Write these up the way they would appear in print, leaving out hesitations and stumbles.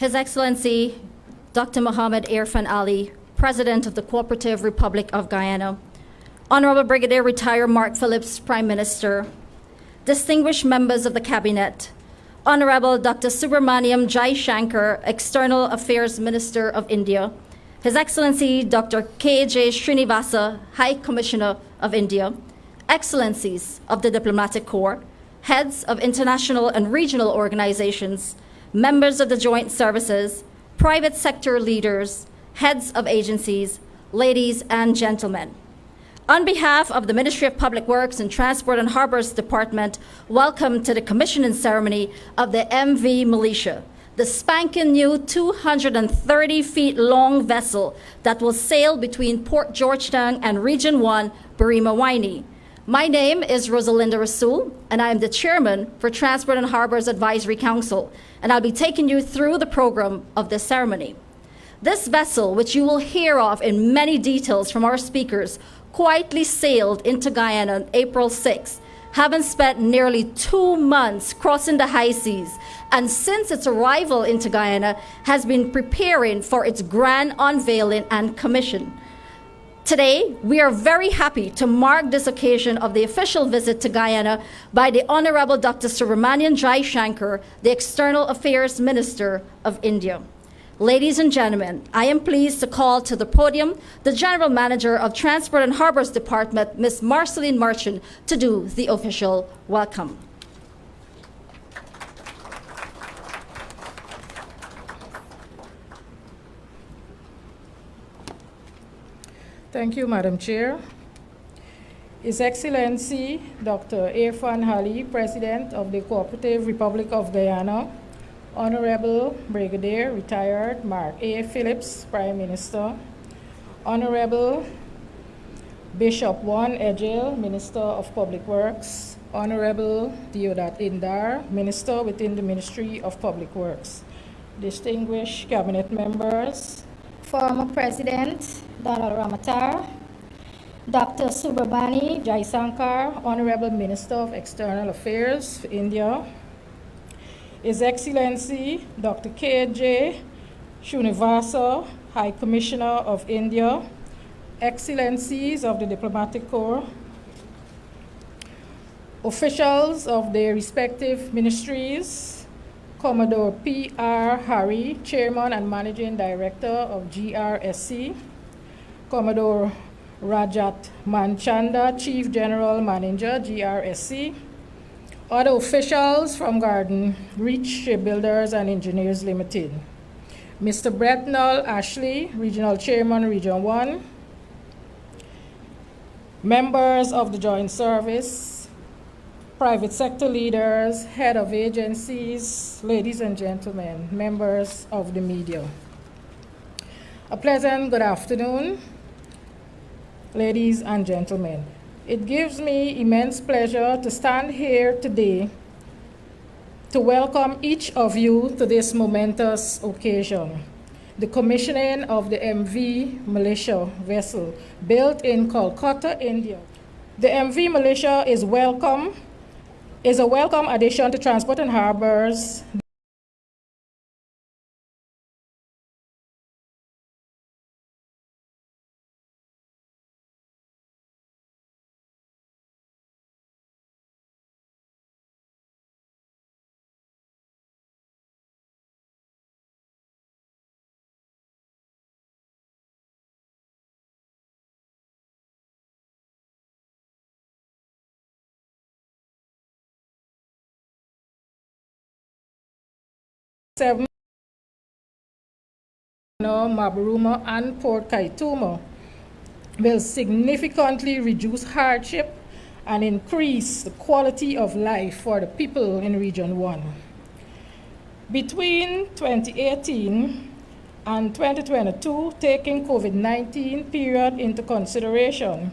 His Excellency Dr. Mohammed Irfan Ali, President of the Cooperative Republic of Guyana, Honorable Brigadier Retired Mark Phillips, Prime Minister, distinguished members of the Cabinet, Honorable Dr. Subramaniam Jai Shankar, External Affairs Minister of India, His Excellency Dr. K.J. Srinivasa, High Commissioner of India, Excellencies of the Diplomatic Corps, heads of international and regional organizations, members of the joint services, private sector leaders, heads of agencies, ladies and gentlemen. On behalf of the Ministry of Public Works and Transport and Harbors Department, welcome to the commissioning ceremony of the MV Malisha, the spanking new 230 feet long vessel that will sail between Port Georgetown and Region 1, Barima Waini. My name is Rosalinda Rasul, and I am the chairman for Transport and Harbors Advisory Council, and I'll be taking you through the program of this ceremony. This vessel, which you will hear of in many details from our speakers, quietly sailed into Guyana on April 6, having spent nearly 2 months crossing the high seas, and since its arrival into Guyana has been preparing for its grand unveiling and commission. Today, we are very happy to mark this occasion of the official visit to Guyana by the Honorable Dr. Subramaniam Jai Shankar, the External Affairs Minister of India. Ladies and gentlemen, I am pleased to call to the podium the General Manager of Transport and Harbors Department, Ms. Marceline Marchand, to do the official welcome. Thank you, Madam Chair. His Excellency Dr. Irfan Ali, President of the Cooperative Republic of Guyana, Honorable Brigadier Retired Mark A. Phillips, Prime Minister, Honorable Bishop Juan Ejel, Minister of Public Works, Honorable Deodat Indar, Minister within the Ministry of Public Works, distinguished Cabinet members, former President Donald Ramatar, Dr. Subramani Jai Shankar, Honorable Minister of External Affairs for India, His Excellency Dr. K.J. Srinivasa, High Commissioner of India, Excellencies of the Diplomatic Corps, officials of their respective ministries, Commodore P.R. Hari, Chairman and Managing Director of GRSC, Commodore Rajat Manchanda, Chief General Manager, GRSC, other officials from Garden Reach Shipbuilders and Engineers Limited, Mr. Bretnall Ashley, Regional Chairman, Region 1, members of the Joint Service, private sector leaders, head of agencies, ladies and gentlemen, members of the media. A pleasant good afternoon, ladies and gentlemen. It gives me immense pleasure to stand here today to welcome each of you to this momentous occasion, the commissioning of the MV Malisha vessel built in Kolkata, India. The MV Malisha is a welcome addition to Transport and Harbors Mabaruma and Port Kaituma will significantly reduce hardship and increase the quality of life for the people in Region 1. Between 2018 and 2022, taking COVID-19 period into consideration,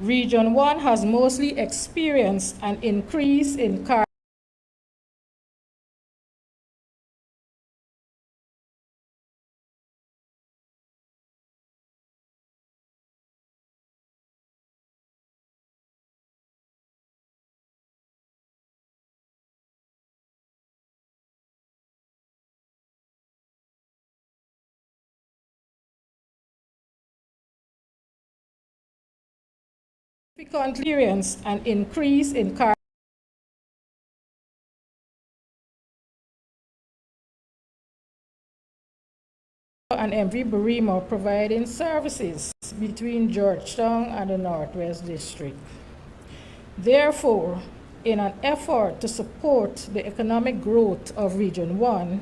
Region 1 has mostly experienced an increase in car experienced an increase in cargo and MV Burima providing services between Georgetown and the Northwest District. Therefore, in an effort to support the economic growth of Region 1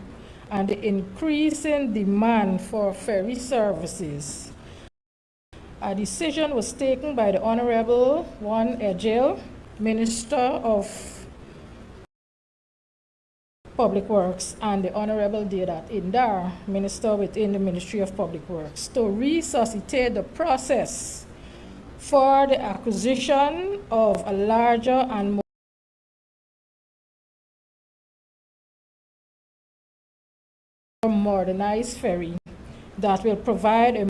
and the increasing demand for ferry services, a decision was taken by the Honorable Juan Ejel, Minister of Public Works, and the Honorable Deodat Indar, Minister within the Ministry of Public Works, to resuscitate the process for the acquisition of a larger and more modernized ferry that will provide a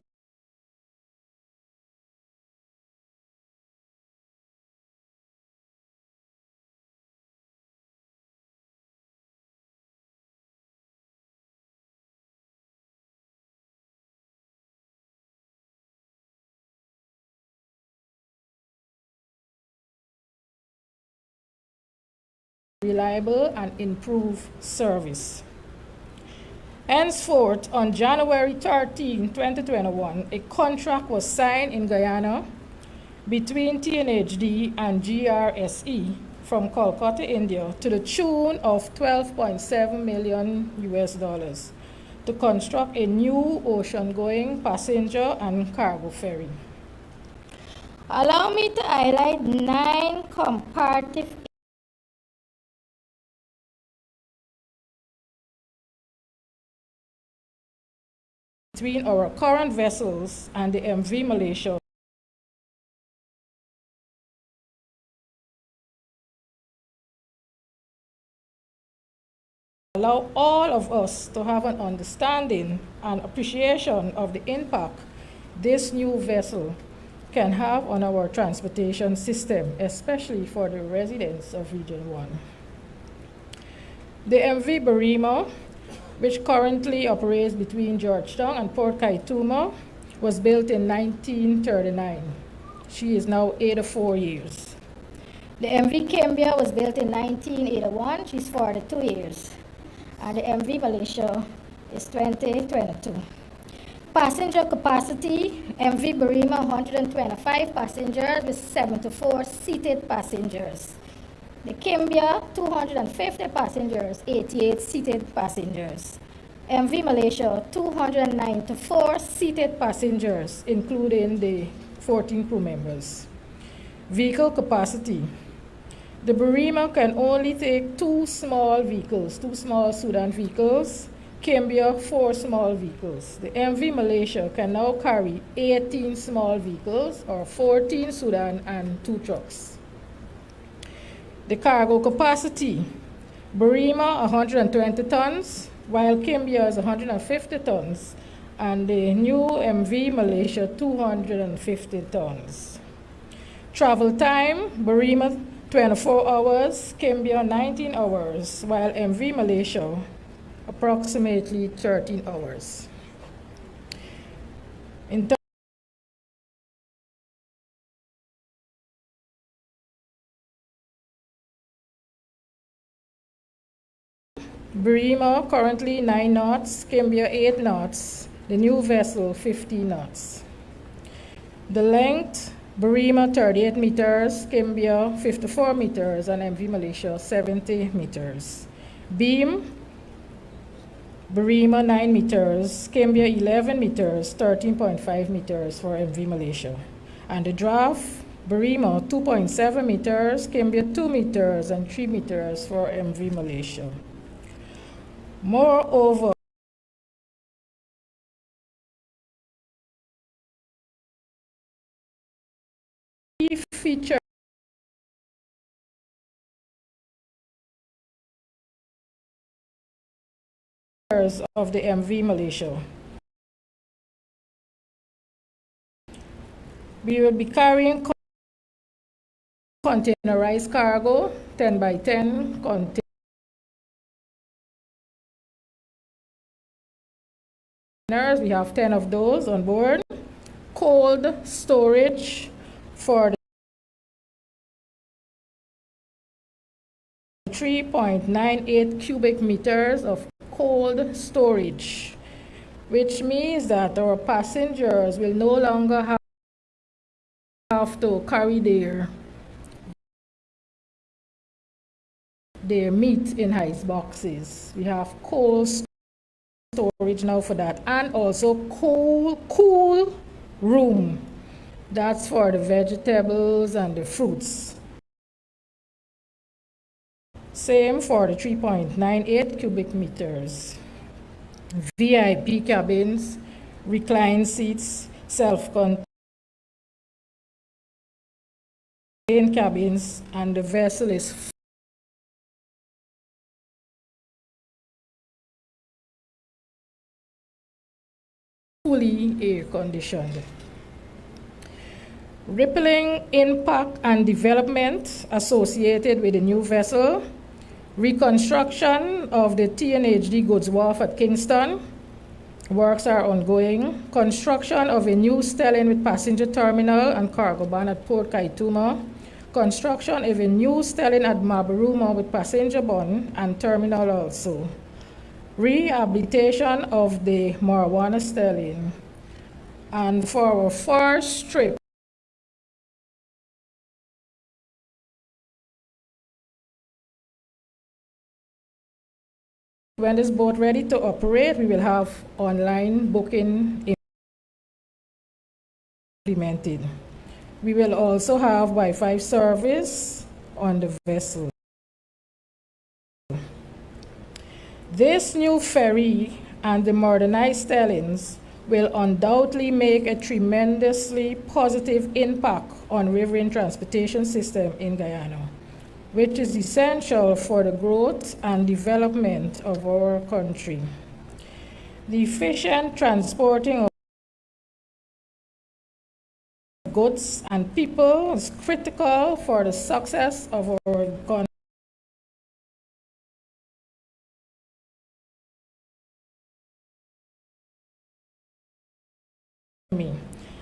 reliable and improved service. Henceforth, on January 13, 2021, a contract was signed in Guyana between TNHD and GRSE from Kolkata, India, to the tune of $12.7 million to construct a new ocean-going passenger and cargo ferry. Allow me to highlight 9 comparative between our current vessels and the MV Malisha. Allow all of us to have an understanding and appreciation of the impact this new vessel can have on our transportation system, especially for the residents of Region 1. The MV Burima, which currently operates between Georgetown and Port Kaituma, was built in 1939. She is now 84 years. The MV Cambia was built in 1981. She's 42 years. And the MV Malisha is 2022. Passenger capacity, MV Burima 125 passengers with 74 seated passengers. The Cambia 250 passengers, 88 seated passengers. MV Malaysia 294 seated passengers, including the 14 crew members. Vehicle capacity. The Burima can only take 2 small vehicles, 2 small Sudan vehicles. Cambia 4 small vehicles. The MV Malaysia can now carry 18 small vehicles or 14 Sudan and 2 trucks. The cargo capacity, Burima 120 tons, while Cambia is 150 tons, and the new MV Malaysia 250 tons. Travel time, Burima 24 hours, Cambia 19 hours, while MV Malaysia approximately 13 hours. In Burima currently 9 knots, Cambia 8 knots, the new vessel 15 knots. The length, Burima 38 meters, Cambia 54 meters, and MV Malaysia 70 meters. Beam, Burima 9 meters, Cambia 11 meters, 13.5 meters for MV Malaysia. And the draft, Burima 2.7 meters, Cambia 2 meters, and 3 meters for MV Malaysia. Moreover, key features of the MV Malaysia. We will be carrying containerized cargo, 10 by 10 containers. We have 10 of those on board. Cold storage for 3.98 cubic meters of cold storage, which means that our passengers will no longer have to carry their meat in ice boxes. We have cold storage now for that, and also cool room. That's for the vegetables and the fruits. Same for the 3.98 cubic meters. VIP cabins, recline seats, self-contained cabins, and the vessel is fully air conditioned. Rippling impact and development associated with the new vessel. Reconstruction of the TNHD goods wharf at Kingston. Works are ongoing. Construction of a new stelling with passenger terminal and cargo barn at Port Kaituma. Construction of a new stelling at Mabaruma with passenger barn and terminal also. Rehabilitation of the marijuana stelling. And for our first trip, when this boat ready to operate, we will have online booking implemented. We will also have Wi-Fi service on the vessel. This new ferry and the modernized stellings will undoubtedly make a tremendously positive impact on riverine transportation system in Guyana, which is essential for the growth and development of our country. The efficient transporting of goods and people is critical for the success of our economy.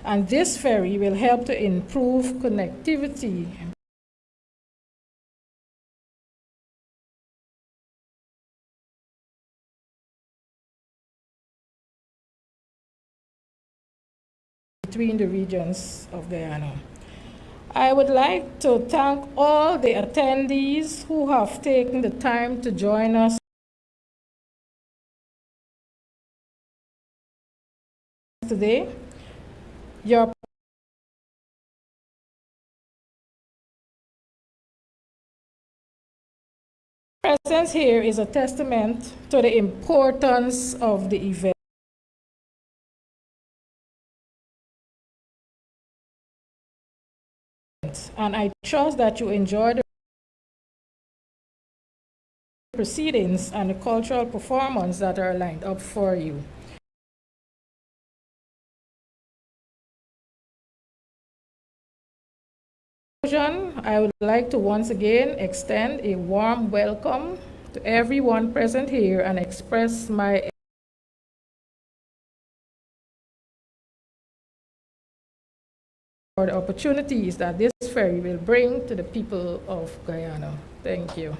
And this ferry will help to improve connectivity between the regions of Guyana. I would like to thank all the attendees who have taken the time to join us today. Your presence here is a testament to the importance of the event. And I trust that you enjoy the proceedings and the cultural performance that are lined up for you. I would like to once again extend a warm welcome to everyone present here and express my for the opportunities that this ferry will bring to the people of Guyana. Thank you.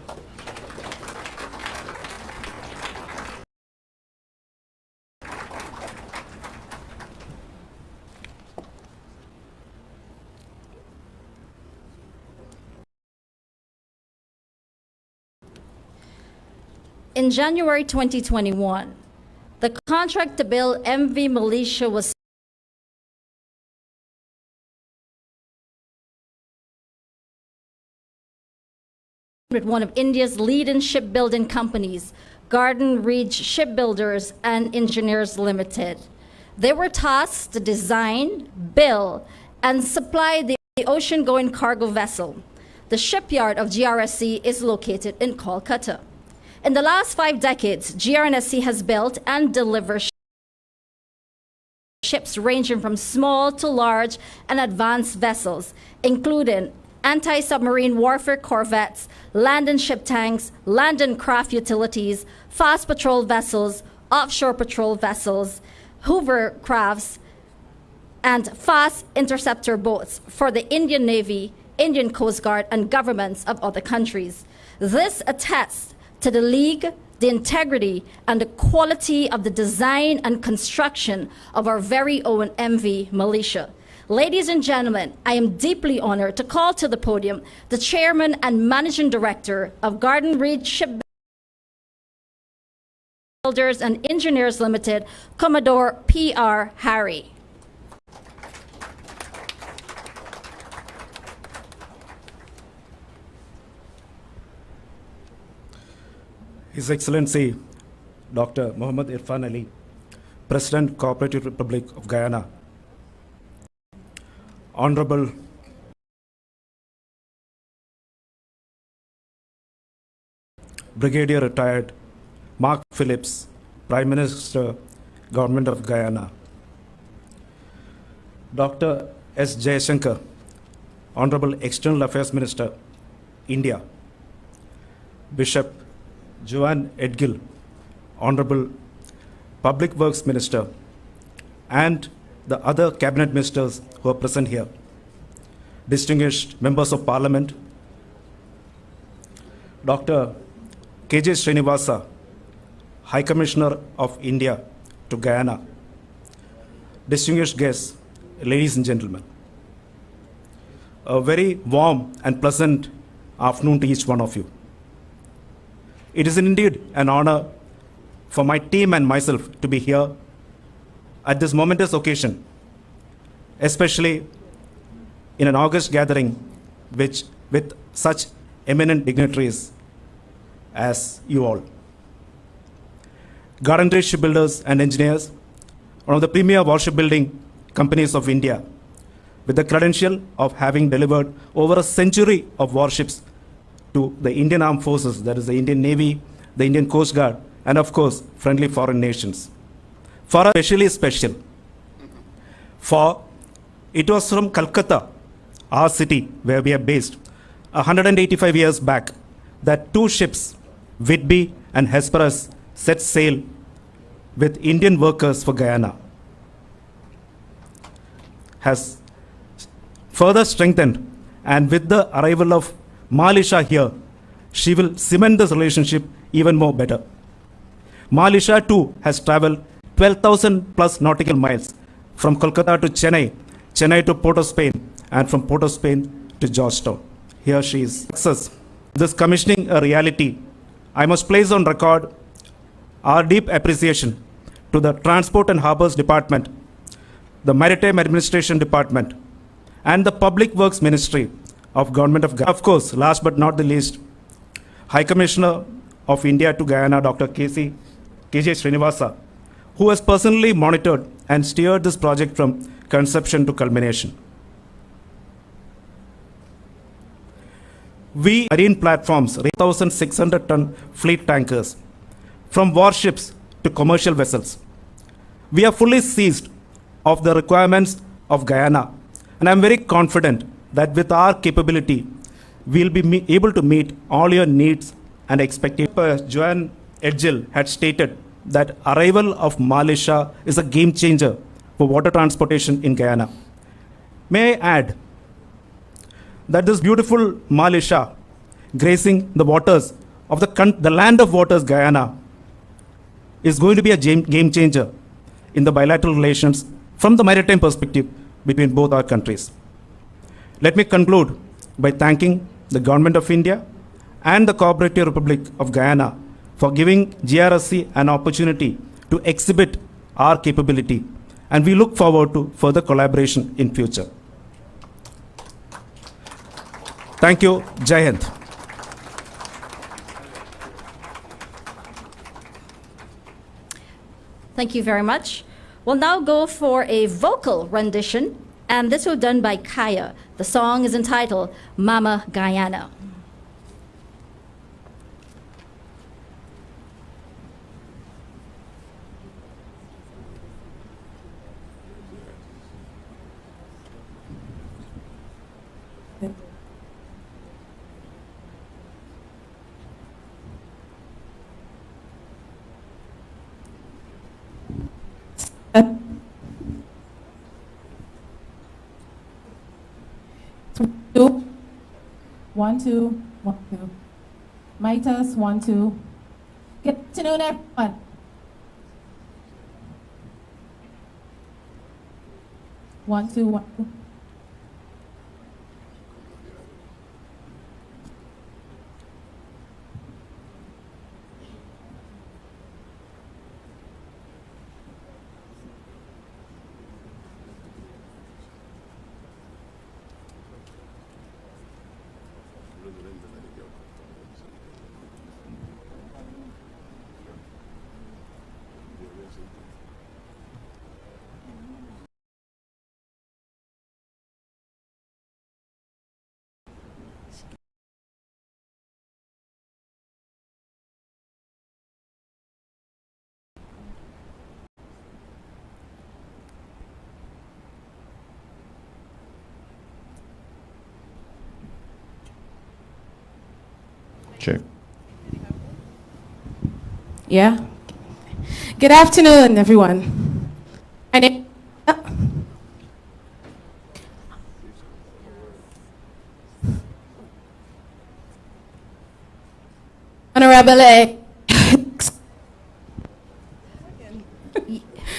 In January 2021, the contract to build MV Malisha was with one of India's leading shipbuilding companies, Garden Ridge Shipbuilders and Engineers Limited. They were tasked to design, build, and supply the ocean-going cargo vessel. The shipyard of GRSC is located in Kolkata. In the last 5 decades, GRNSC has built and delivered ships ranging from small to large and advanced vessels, including anti-submarine warfare corvettes, land and ship tanks, land and craft utilities, fast patrol vessels, offshore patrol vessels, hovercrafts, and fast interceptor boats for the Indian Navy, Indian Coast Guard, and governments of other countries. This attests to the League, the integrity, and the quality of the design and construction of our very own MV Malisha. Ladies and gentlemen, I am deeply honored to call to the podium the Chairman and Managing Director of Garden Reed Shipbuilders and Engineers Limited, Commodore P.R. Harry. His Excellency Dr. Mohammed Irfan Ali, President, Cooperative Republic of Guyana, Honorable Brigadier Retired Mark Phillips, Prime Minister, Government of Guyana, Dr. S. Jayashankar, Honorable External Affairs Minister, India, Bishop Joanne Edgill, Honorable Public Works Minister, and the other cabinet ministers who are present here, distinguished members of Parliament, Dr. K.J. Srinivasa, High Commissioner of India to Guyana, distinguished guests, ladies and gentlemen. A very warm and pleasant afternoon to each one of you. It is indeed an honor for my team and myself to be here at this momentous occasion, especially in an august gathering with such eminent dignitaries as you all. Garden Reed Shipbuilders and Engineers, one of the premier warship building companies of India, with the credential of having delivered over a century of warships to the Indian Armed Forces, that is the Indian Navy, the Indian Coast Guard, and of course, friendly foreign nations. For us, especially special, for it was from Calcutta, our city where we are based, 185 years back, that two ships, Whitby and Hesperus, set sail with Indian workers for Guyana. Has further strengthened, and with the arrival of Malisha here, she will cement this relationship even more better. Malisha too has traveled 12,000 plus nautical miles from Kolkata to Chennai, Chennai to Port of Spain, and from Port of Spain to Georgetown. Here she is. Success. This commissioning a reality, I must place on record our deep appreciation to the Transport and Harbours Department, the Maritime Administration Department, and the Public Works Ministry of Government of Guyana. Of course, last but not the least, High Commissioner of India to Guyana, Dr. K.J. Srinivasa, who has personally monitored and steered this project from conception to culmination. We marine platforms, 8,600-ton fleet tankers, from warships to commercial vessels. We are fully seized of the requirements of Guyana, and I am very confident that with our capability, we will be able to meet all your needs and expectations. Joanne Edgill had stated that arrival of Malisha is a game changer for water transportation in Guyana. May I add that this beautiful Malisha, gracing the waters of the land of waters Guyana, is going to be a game changer in the bilateral relations from the maritime perspective between both our countries. Let me conclude by thanking the Government of India and the Cooperative Republic of Guyana for giving GRSC an opportunity to exhibit our capability, and we look forward to further collaboration in future. Thank you. Jai Hind. Thank you very much. We'll now go for a vocal rendition, and this will be done by Kaya. The song is entitled Mama Guyana. Two. 1, 2, 1, 2. Mic test, 1, 2. Good afternoon, everyone. One, two, 1, 2. Check. Yeah. Good afternoon, everyone. My name. Honorable.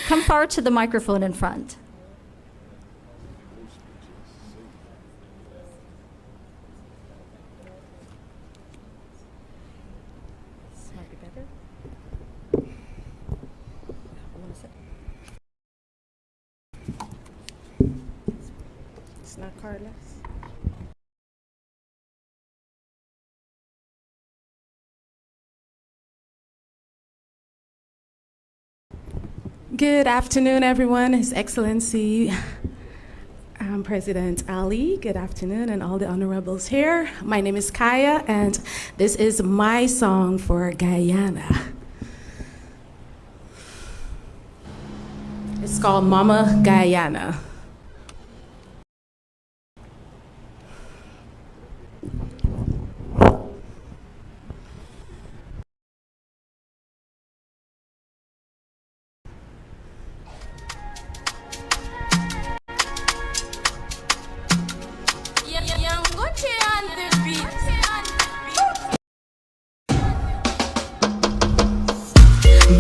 Come forward to the microphone in front. This might be better. It's not Carlos. Good afternoon, everyone. His Excellency President Ali. Good afternoon, and all the honorables here. My name is Kaya, and this is my song for Guyana. It's called Mama Guyana.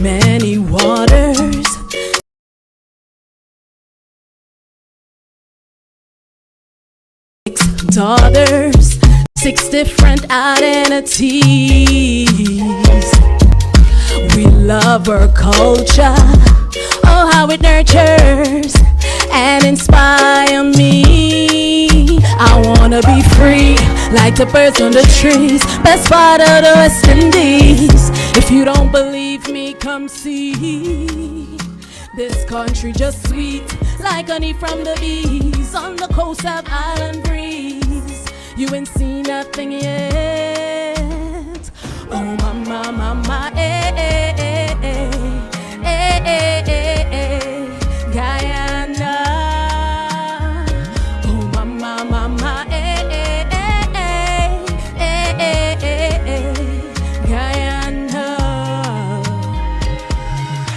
Many waters, daughters, 6 different identities. We love our culture, oh how it nurtures and inspire me. I wanna be free, like the birds on the trees, best part of the West Indies. If you don't believe me, come see. This country just sweet, like honey from the bees on the coast of Island Breeze. You ain't seen nothing yet. Oh mama, mama, eh, eh, eh, eh, eh, eh, eh, eh, Guyana. Oh mama, mama, eh, eh, eh, eh, eh, eh, eh, eh, Guyana.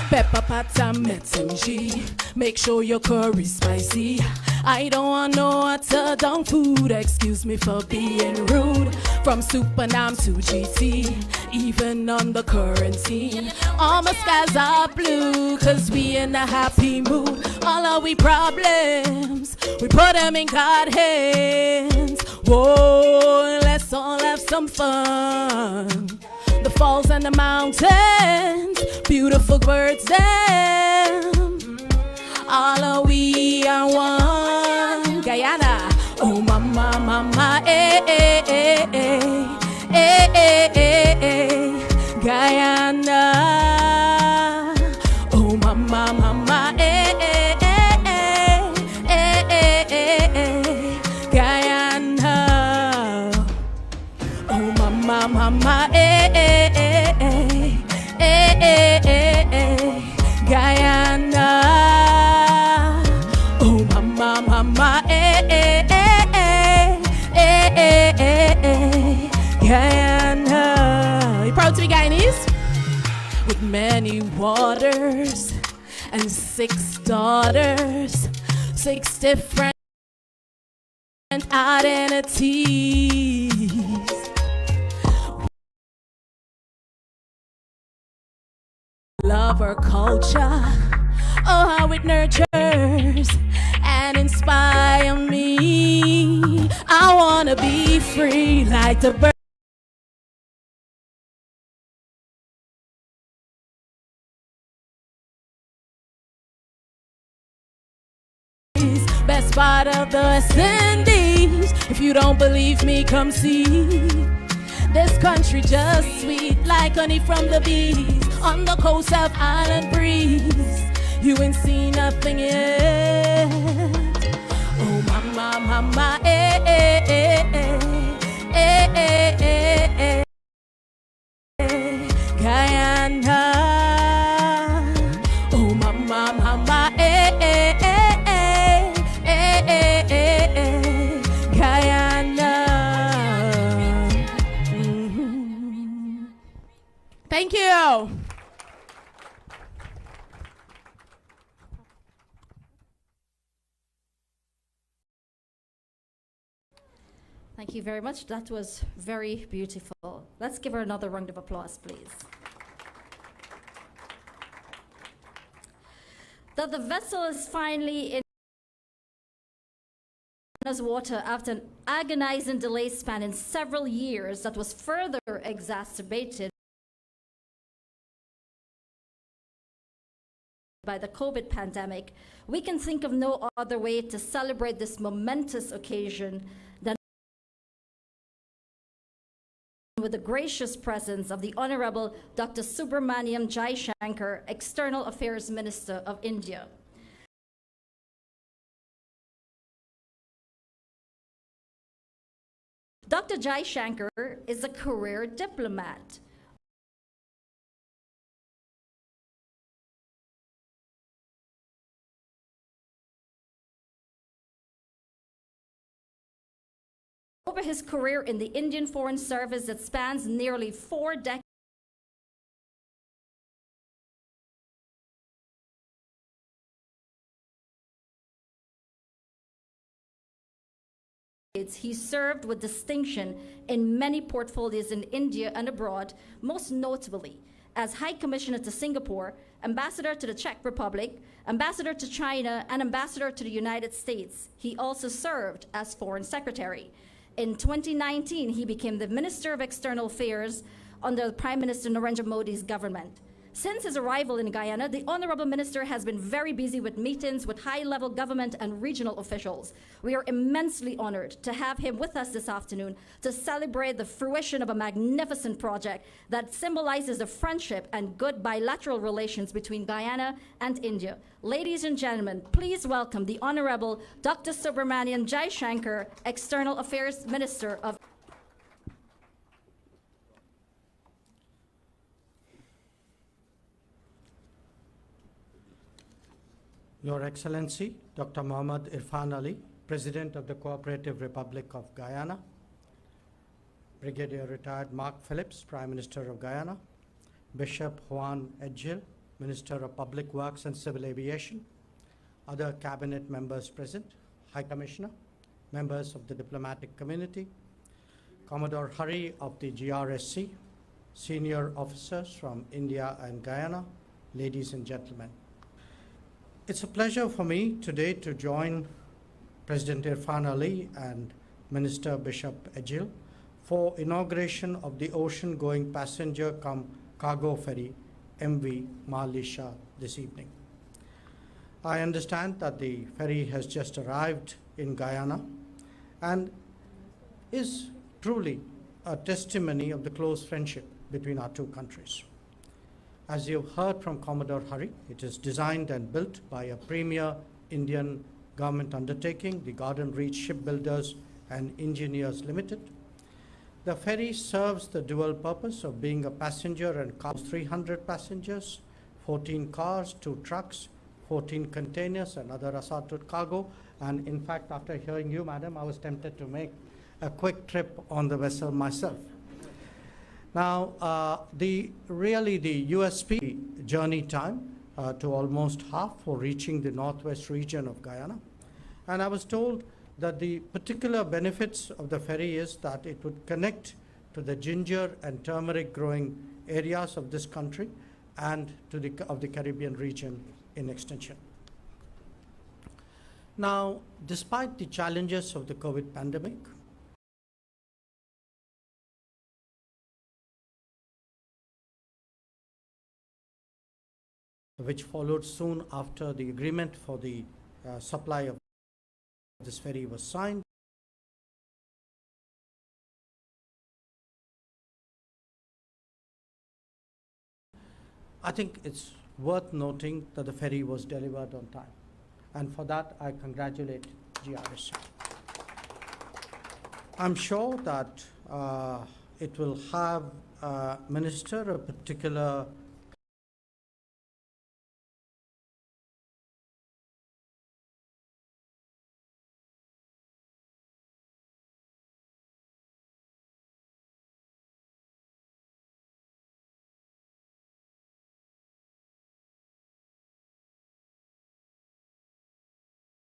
Pepper pots and metimji, make sure your curry's spicy. I don't want no water down food, excuse me for being rude. From Super Nam to GT, even on the currency, all my skies are blue, cause we in a happy mood. All our we problems, we put them in God's hands. Whoa, let's all have some fun. The falls and the mountains, beautiful birds, them. All of we are one. Guyana, oh mama, mama, eh, eh, eh, eh, eh, eh, eh, eh, Guyana. Oh mama, mama, eh, eh, eh, eh, eh, eh, eh, Guyana. Oh mama, mama, eh, eh, eh, eh, eh, eh, eh, Guyana. Mama, eh, eh, eh, eh, eh, eh, eh, Guyana. You proud to be Guyanese? With many waters and 6 daughters, 6 different identities. of our culture. Oh, how it nurtures and inspires me. I wanna be free like the bird. Best part of the West Indies. If you don't believe me, come see. This country just sweet like honey from the bees. On the coast of island breeze, you ain't seen nothing yet. Oh mama, mama, eh, eh, eh, eh, eh, eh, eh, Guyana. Oh mama, mama, eh, eh, eh, eh, eh, eh, Guyana. Thank you. Thank you very much. That was very beautiful. Let's give her another round of applause, please. That the vessel is finally in water after an agonizing delay spanning several years that was further exacerbated by the COVID pandemic, we can think of no other way to celebrate this momentous occasion than with the gracious presence of the Honorable Dr. Subramaniam Jaishankar, External Affairs Minister of India. Dr. Jaishankar is a career diplomat. Over his career in the Indian Foreign Service that spans nearly 4 decades, he served with distinction in many portfolios in India and abroad, most notably as High Commissioner to Singapore, Ambassador to the Czech Republic, Ambassador to China, and Ambassador to the United States. He also served as Foreign Secretary. In 2019, he became the Minister of External Affairs under Prime Minister Narendra Modi's government. Since his arrival in Guyana, the Honorable Minister has been very busy with meetings with high-level government and regional officials. We are immensely honored to have him with us this afternoon to celebrate the fruition of a magnificent project that symbolizes the friendship and good bilateral relations between Guyana and India. Ladies and gentlemen, please welcome the Honorable Dr. Subramaniam Jaishankar, External Affairs Minister of Your Excellency, Dr. Mohammad Irfan Ali, President of the Cooperative Republic of Guyana, Brigadier Retired Mark Phillips, Prime Minister of Guyana, Bishop Juan Edgil, Minister of Public Works and Civil Aviation, other cabinet members present, High Commissioner, members of the diplomatic community, Commodore Hari of the GRSC, senior officers from India and Guyana, ladies and gentlemen. It's a pleasure for me today to join President Irfan Ali and Minister Bishop Edgil for inauguration of the ocean-going passenger cargo ferry MV Malisha this evening. I understand that the ferry has just arrived in Guyana and is truly a testimony of the close friendship between our two countries. As you've heard from Commodore Hari, it is designed and built by a premier Indian government undertaking, the Garden Reach Shipbuilders and Engineers Limited. The ferry serves the dual purpose of being a passenger and car, 300 passengers, 14 cars, 2 trucks, 14 containers and other assorted cargo. And in fact, after hearing you, madam, I was tempted to make a quick trip on the vessel myself. Now, the USP journey time to almost half for reaching the northwest region of Guyana. And I was told that the particular benefits of the ferry is that it would connect to the ginger and turmeric growing areas of this country and of the Caribbean region in extension. Now, despite the challenges of the COVID pandemic, which followed soon after the agreement for the supply of this ferry was signed, I think it's worth noting that the ferry was delivered on time. And for that, I congratulate GRS. I'm sure that it will have minister a particular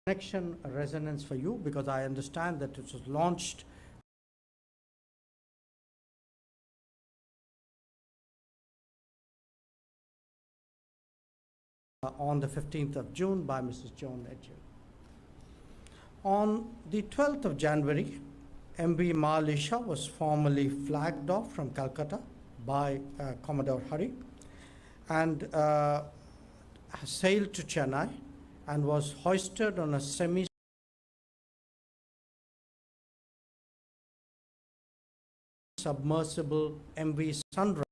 connection resonance for you, because I understand that it was launched on the 15th of June by Mrs. Joan Edgell. On the 12th of January, MV Malisha was formally flagged off from Calcutta by Commodore Hari and sailed to Chennai and was hoisted on a semi-submersible MV Sunrise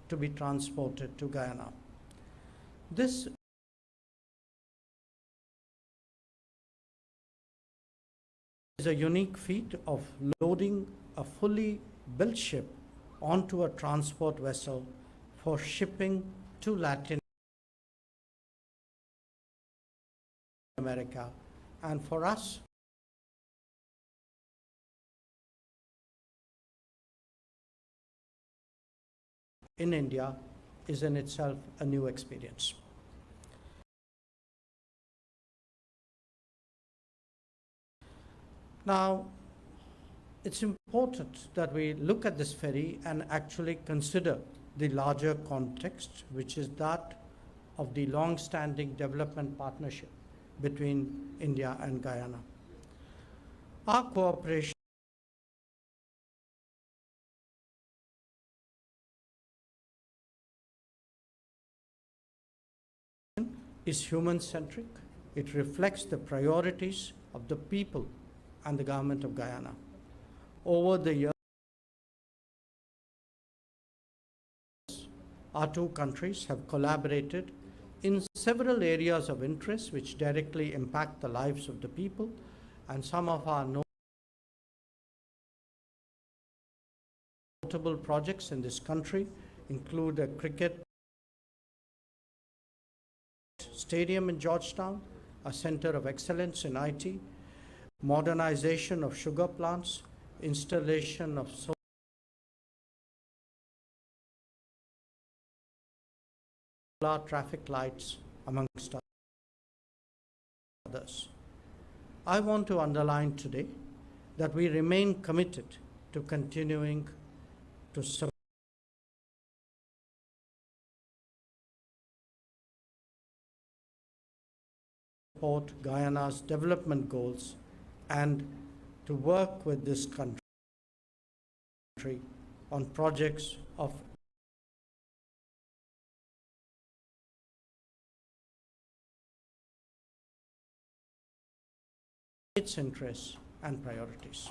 to be transported to Guyana. This is a unique feat of loading a fully built ship onto a transport vessel for shipping to Latin America. And for us, in India is in itself a new experience. Now, it's important that we look at this ferry and actually consider the larger context, which is that of the long-standing development partnership between India and Guyana. Our cooperation is human-centric. It reflects the priorities of the people and the government of Guyana. Over the years, our two countries have collaborated in several areas of interest which directly impact the lives of the people, and some of our notable projects in this country include a cricket stadium in Georgetown, a center of excellence in IT, modernization of sugar plants, installation of solar traffic lights, amongst others. I want to underline today that we remain committed to continuing to support Guyana's development goals and to work with this country on projects of its interests and priorities.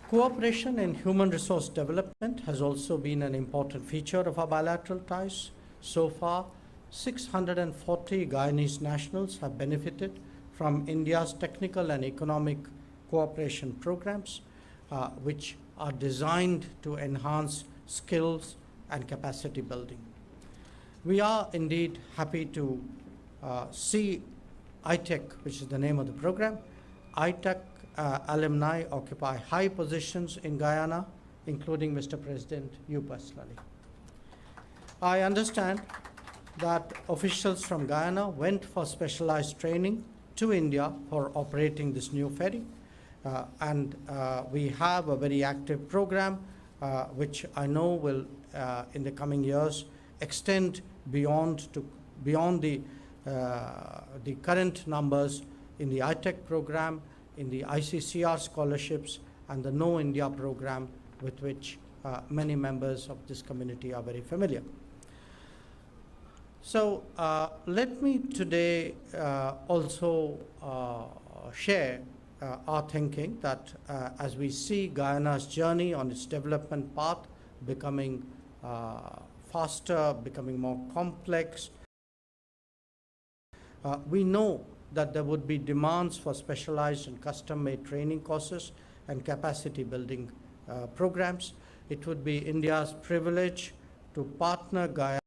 Cooperation in human resource development has also been an important feature of our bilateral ties. So far, 640 Guyanese nationals have benefited from India's technical and economic cooperation programs, which are designed to enhance skills and capacity building. We are indeed happy to see ITEC, which is the name of the program. ITEC alumni occupy high positions in Guyana, including Mr. President, you personally. I understand that officials from Guyana went for specialized training to India for operating this new ferry. And we have a very active program which I know will, in the coming years, extend beyond the current numbers in the ITEC program, in the ICCR scholarships, and the Know India program, with which many members of this community are very familiar. So let me today also share our thinking that as we see Guyana's journey on its development path becoming faster, becoming more complex, we know that there would be demands for specialized and custom-made training courses and capacity building programs. It would be India's privilege to partner Guyana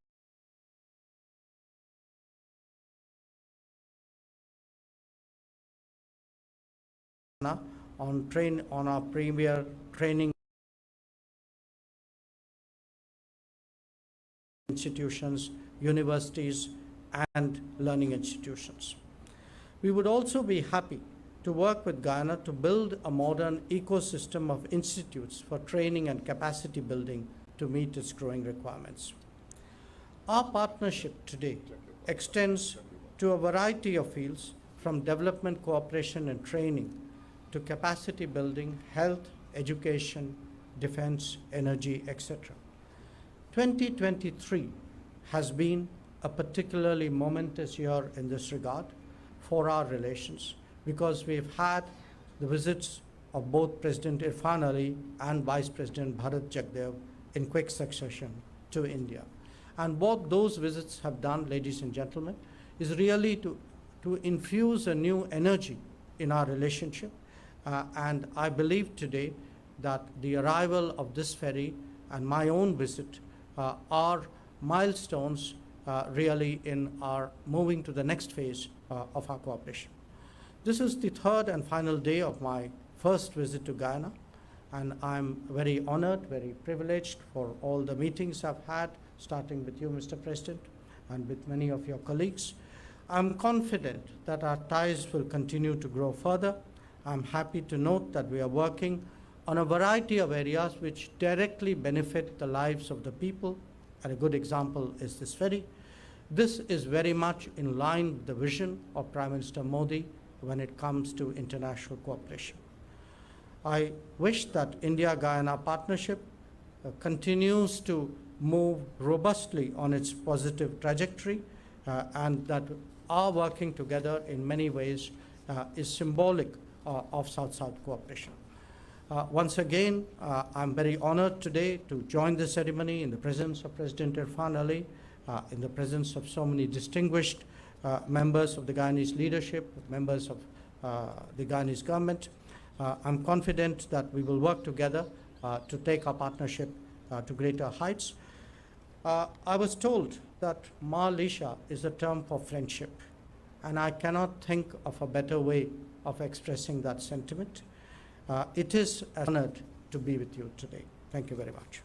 on our premier training institutions, universities, and learning institutions. We would also be happy to work with Guyana to build a modern ecosystem of institutes for training and capacity building to meet its growing requirements. Our partnership today extends to a variety of fields, from development cooperation and training to capacity building, health, education, defense, energy, etc. 2023 has been a particularly momentous year in this regard for our relations, because we've had the visits of both President Irfan Ali and Vice President Bharat Jagdev in quick succession to India. And what those visits have done, ladies and gentlemen, is really to infuse a new energy in our relationship. And I believe today that the arrival of this ferry and my own visit are milestones really in our moving to the next phase of our cooperation. This is the third and final day of my first visit to Guyana, and I'm very honored, very privileged for all the meetings I've had, starting with you, Mr. President, and with many of your colleagues. I'm confident that our ties will continue to grow further. I'm happy to note that we are working on a variety of areas which directly benefit the lives of the people, and a good example is this ferry. This is very much in line with the vision of Prime Minister Modi when it comes to international cooperation. I wish that India-Guyana partnership continues to move robustly on its positive trajectory, and that our working together in many ways is symbolic of South-South cooperation. Once again, I'm very honored today to join the ceremony in the presence of President Irfan Ali, in the presence of so many distinguished members of the Guyanese leadership, members of the Guyanese government. I'm confident that we will work together to take our partnership to greater heights. I was told that Malisha is a term for friendship, and I cannot think of a better way of expressing that sentiment. It is an honor to be with you today. Thank you very much.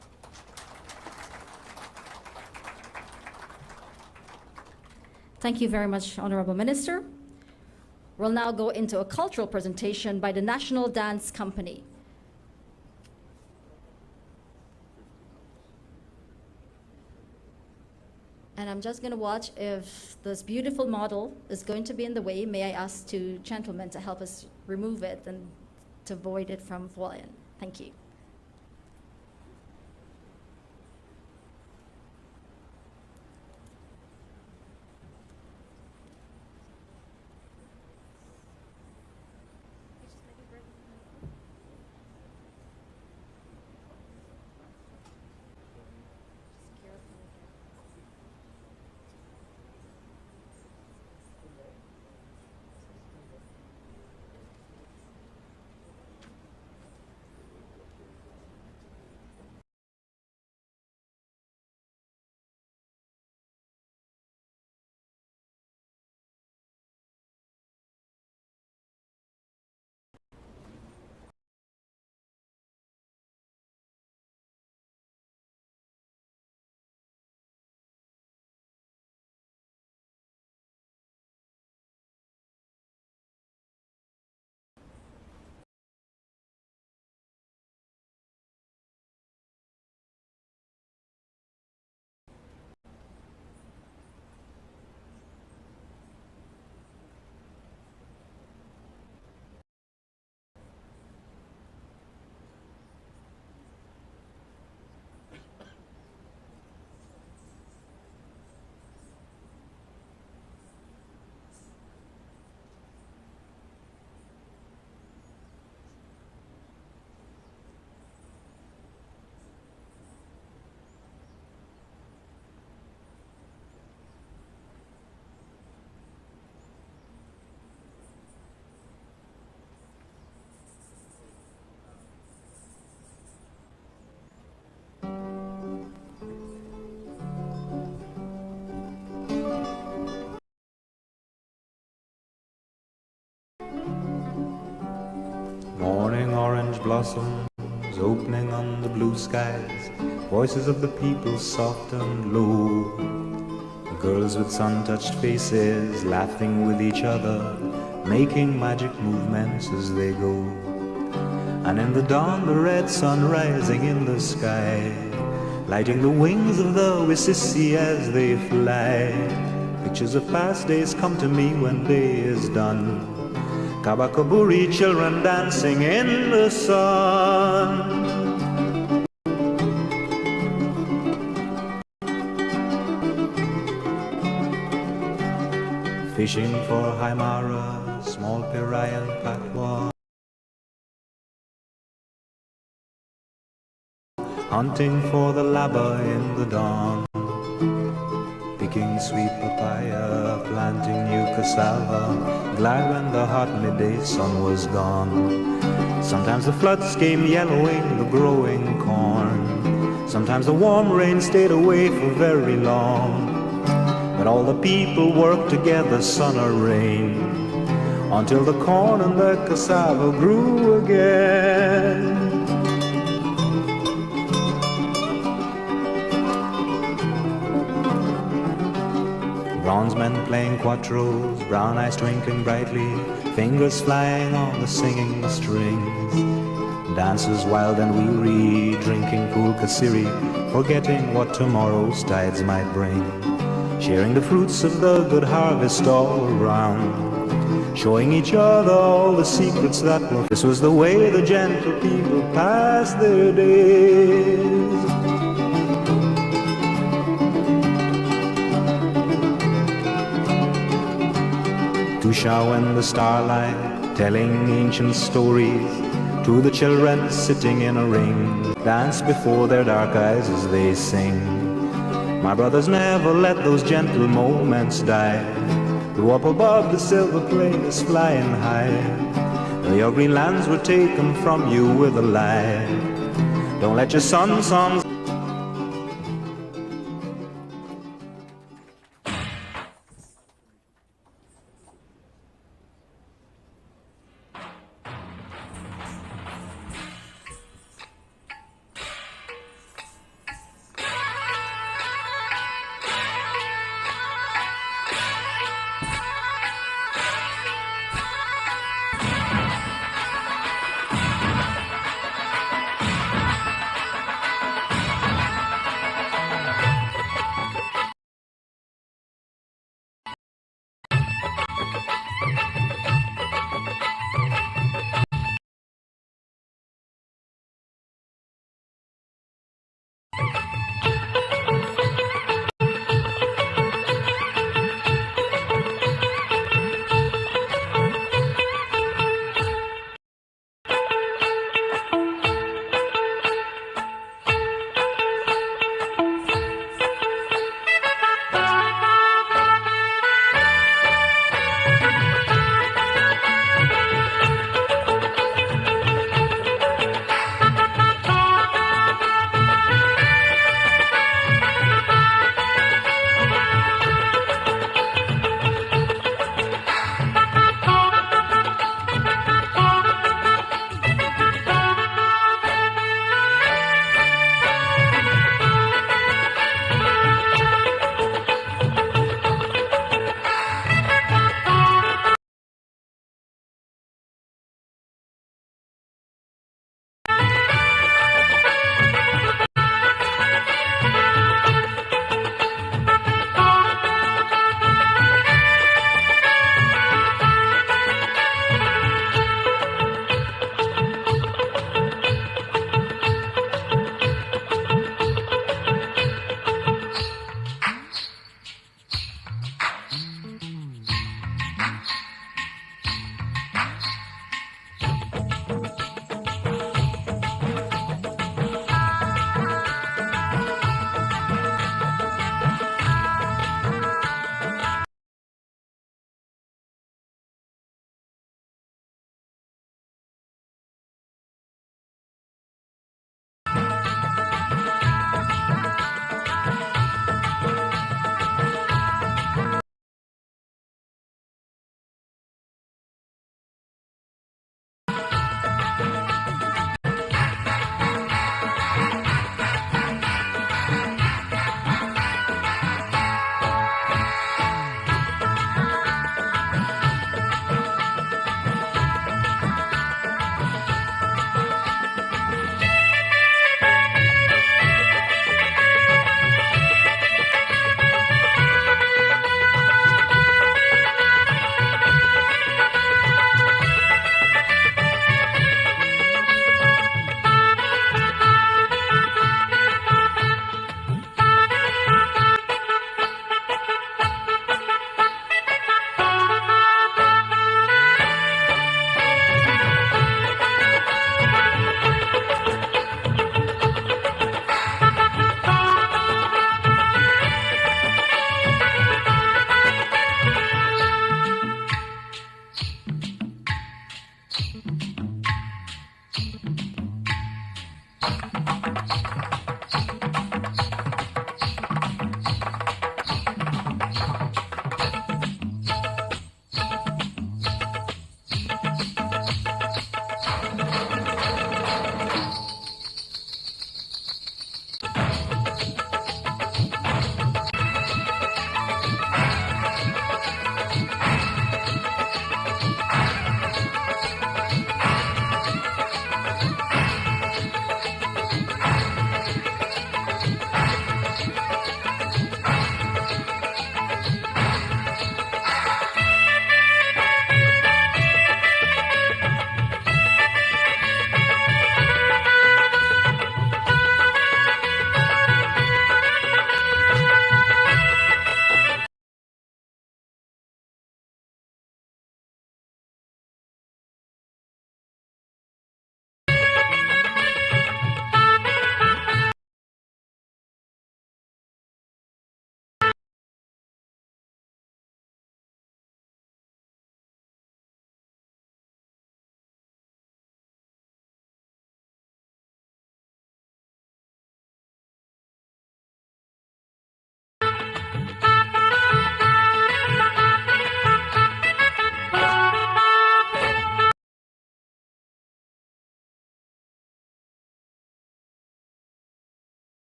Thank you very much, Honorable Minister. We'll now go into a cultural presentation by the National Dance Company. And I'm just going to watch if this beautiful model is going to be in the way. May I ask two gentlemen to help us remove it and to avoid it from falling. Thank you. blossoms opening on the blue skies, voices of the people soft and low, girls with sun-touched faces laughing with each other, making magic movements as they go. And in the dawn the red sun rising in the sky, lighting the wings of the Wissisi as they fly. Pictures of past days come to me when day is done. Kabakaburi children dancing in the sun. Fishing for Haimara, small pirai and patwa. Hunting for the laba in the dawn. Picking sweet papaya, planting new cassava, glad when the hot midday sun was gone. Sometimes the floods came yellowing the growing corn. Sometimes the warm rain stayed away for very long. But all the people worked together, sun or rain, until the corn and the cassava grew again. Bronze men playing quattros, brown eyes twinkling brightly, fingers flying on the singing strings. Dancers wild and weary, drinking cool kasiri, forgetting what tomorrow's tides might bring. Sharing the fruits of the good harvest all around, showing each other all the secrets that were. This was the way the gentle people passed their days. Tusha in the starlight, telling ancient stories to the children sitting in a ring, dance before their dark eyes as they sing. My brothers, never let those gentle moments die. Though up above the silver plain is flying high, though your green lands were taken from you with a lie, don't let your songs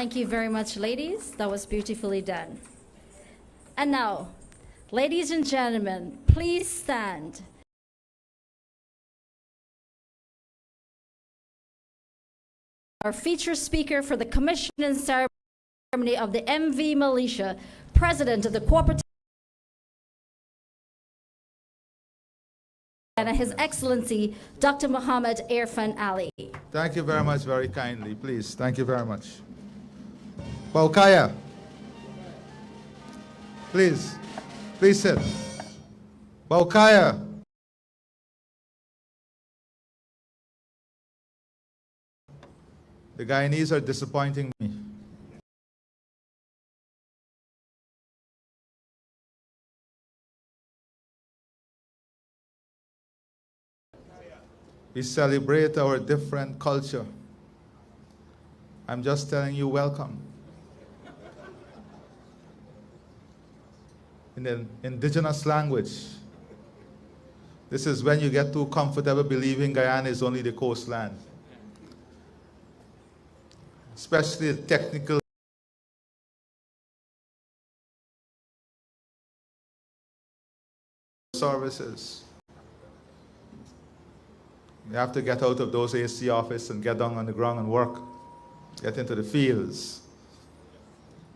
Thank you very much, ladies. That was beautifully done. And now, ladies and gentlemen, please stand. Our featured speaker for the commissioning ceremony of the MV Malisha, President of the Cooperative and His Excellency, Dr. Mohammed Irfan Ali. Thank you very much, very kindly, please. Thank you very much. Baukaya, please sit. Baukaya. The Guyanese are disappointing me. We celebrate our different culture. I'm just telling you, welcome. In the indigenous language, this is when you get too comfortable believing Guyana is only the coastland. Especially the technical services. You have to get out of those AC office and get down on the ground and work. Get into the fields.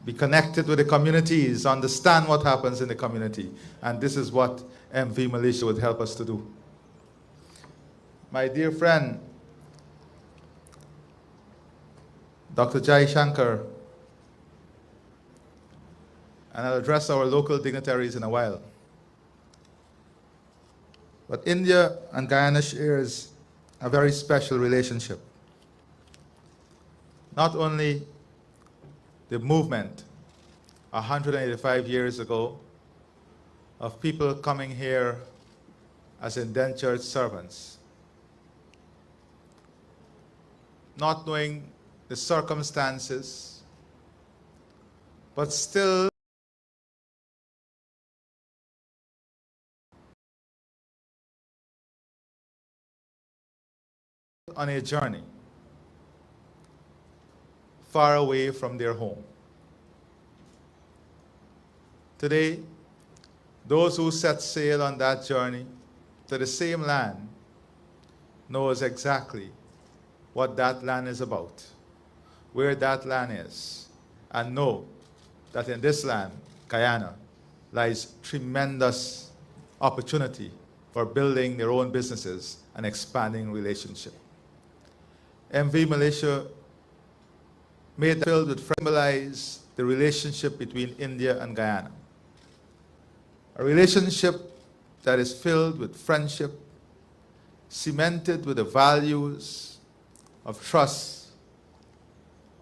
Be connected with the communities, understand what happens in the community. And this is what MV Malisha would help us to do. My dear friend, Dr. Jai Shankar, and I'll address our local dignitaries in a while. But India and Guyana shares a very special relationship. Not only the movement 185 years ago of people coming here as indentured servants, not knowing the circumstances, but still on a journey far away from their home. Today, those who set sail on that journey to the same land knows exactly what that land is about, where that land is, and know that in this land, Guyana, lies tremendous opportunity for building their own businesses and expanding relationship. MV Malisha made filled with symbolize the relationship between India and Guyana. A relationship that is filled with friendship, cemented with the values of trust,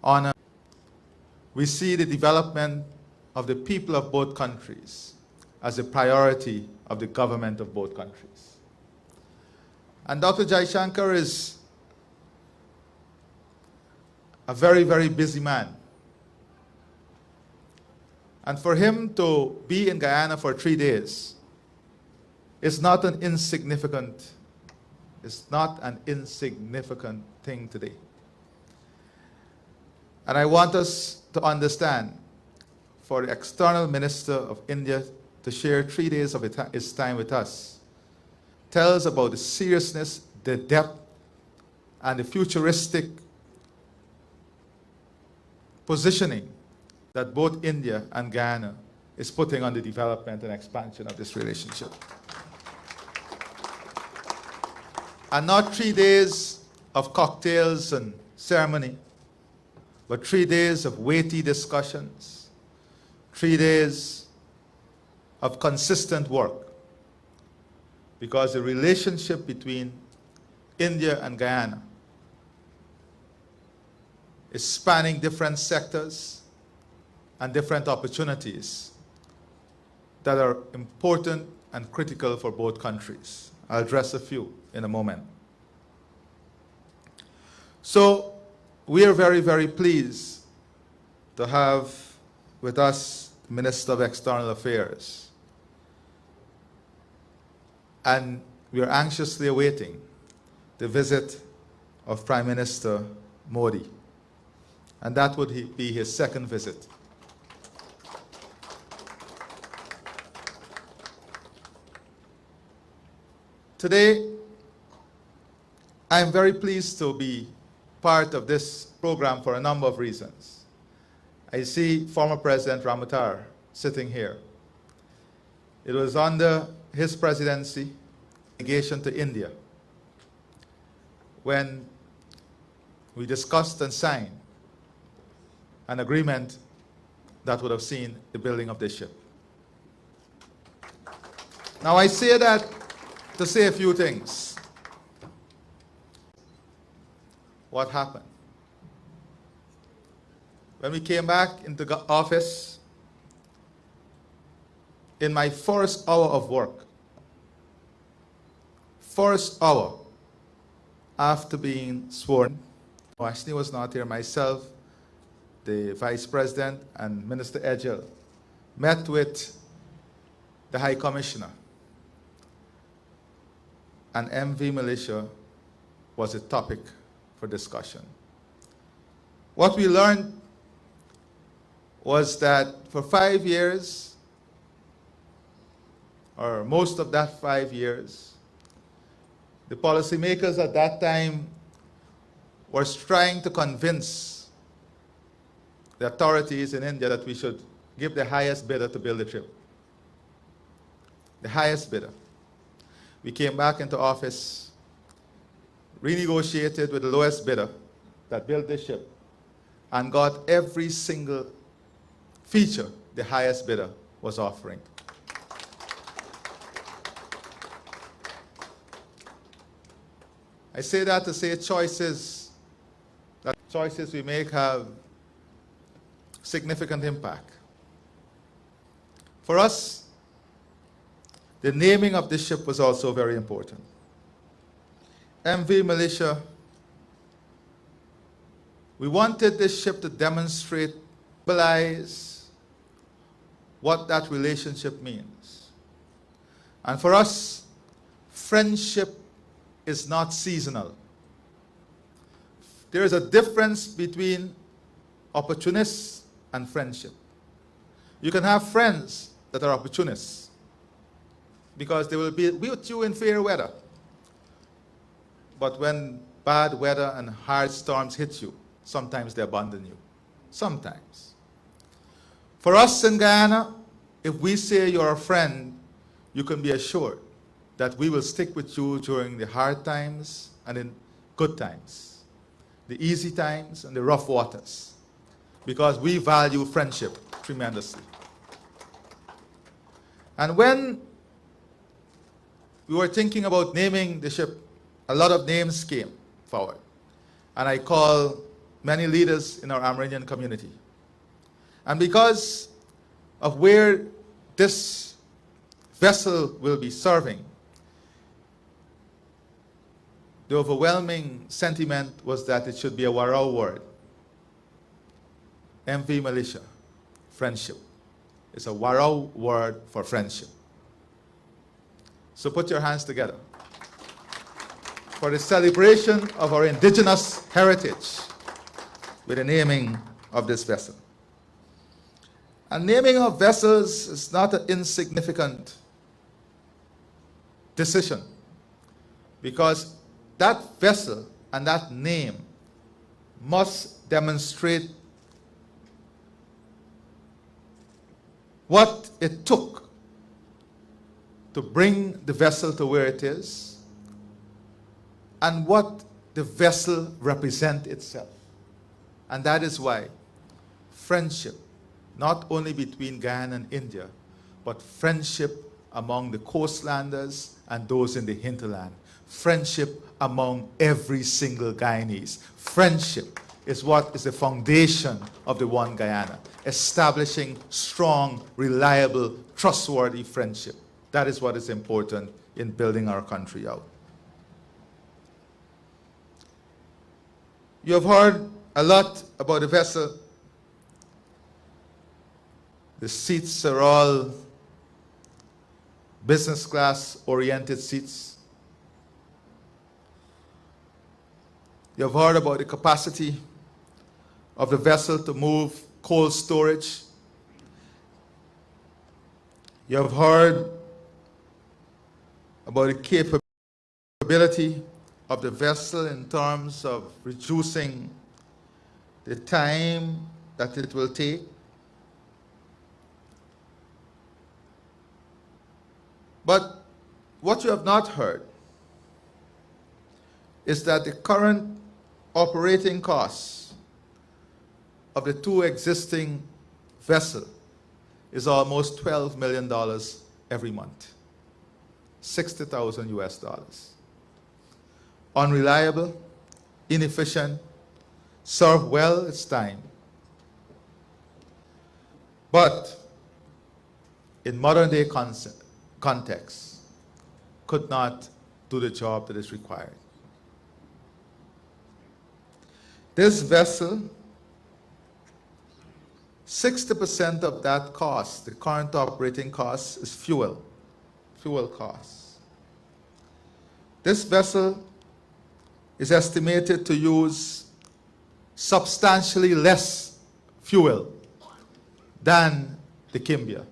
honor. We see the development of the people of both countries as a priority of the government of both countries. And Dr. Jai Shankar is a very, very busy man. And for him to be in Guyana for 3 days is not an insignificant thing today. And I want us to understand, for the external minister of India to share 3 days of his time with us, tells about the seriousness, the depth, and the futuristic positioning that both India and Guyana is putting on the development and expansion of this relationship. And not 3 days of cocktails and ceremony, but 3 days of weighty discussions, 3 days of consistent work. Because the relationship between India and Guyana is spanning different sectors and different opportunities that are important and critical for both countries. I'll address a few in a moment. So we are very, very pleased to have with us the Minister of External Affairs. And we are anxiously awaiting the visit of Prime Minister Modi and that would be his second visit. Today, I am very pleased to be part of this program for a number of reasons. I see former President Ramutar sitting here. It was under his presidency, delegation to India, when we discussed and signed an agreement that would have seen the building of this ship. Now I say that to say a few things. What happened? When we came back into the office, in my first hour of work, first hour after being sworn, Ashley was not here, myself, the Vice President, and Minister Edgell met with the High Commissioner, and MV Malisha was a topic for discussion. What we learned was that for 5 years, or most of that 5 years, the policymakers at that time were trying to convince the authorities in India that we should give the highest bidder to build the ship. The highest bidder. We came back into office, renegotiated with the lowest bidder that built this ship, and got every single feature the highest bidder was offering. I say that to say choices we make have significant impact. For us, the naming of this ship was also very important. MV Malisha, we wanted this ship to demonstrate, symbolize what that relationship means. And for us, friendship is not seasonal. There is a difference between opportunists and friendship. You can have friends that are opportunists because they will be with you in fair weather. But when bad weather and hard storms hit you, sometimes they abandon you. Sometimes. For us in Guyana, if we say you're a friend, you can be assured that we will stick with you during the hard times and in good times, the easy times and the rough waters, because we value friendship tremendously. And when we were thinking about naming the ship, a lot of names came forward. And I called many leaders in our Amerindian community. And because of where this vessel will be serving, the overwhelming sentiment was that it should be a Warao word. MV Malisha, friendship. It's a Warao word for friendship. So put your hands together for the celebration of our indigenous heritage with the naming of this vessel. And naming of vessels is not an insignificant decision, because that vessel and that name must demonstrate what it took to bring the vessel to where it is and what the vessel represents itself. And that is why friendship, not only between Guyana and India, but friendship among the coastlanders and those in the hinterland. Friendship among every single Guyanese. Friendship is what is the foundation of the One Guyana, establishing strong, reliable, trustworthy friendship. That is what is important in building our country out. You have heard a lot about the vessel. The seats are all business class oriented seats. You have heard about the capacity of the vessel to move cold storage. You have heard about the capability of the vessel in terms of reducing the time that it will take. But what you have not heard is that the current operating costs of the two existing vessels is almost $12 million every month. 60,000 US dollars. Unreliable, inefficient, serve well its time. But in modern day context, could not do the job that is required. This vessel, 60% of that cost, the current operating cost, is fuel costs. This vessel is estimated to use substantially less fuel than the Kimbia.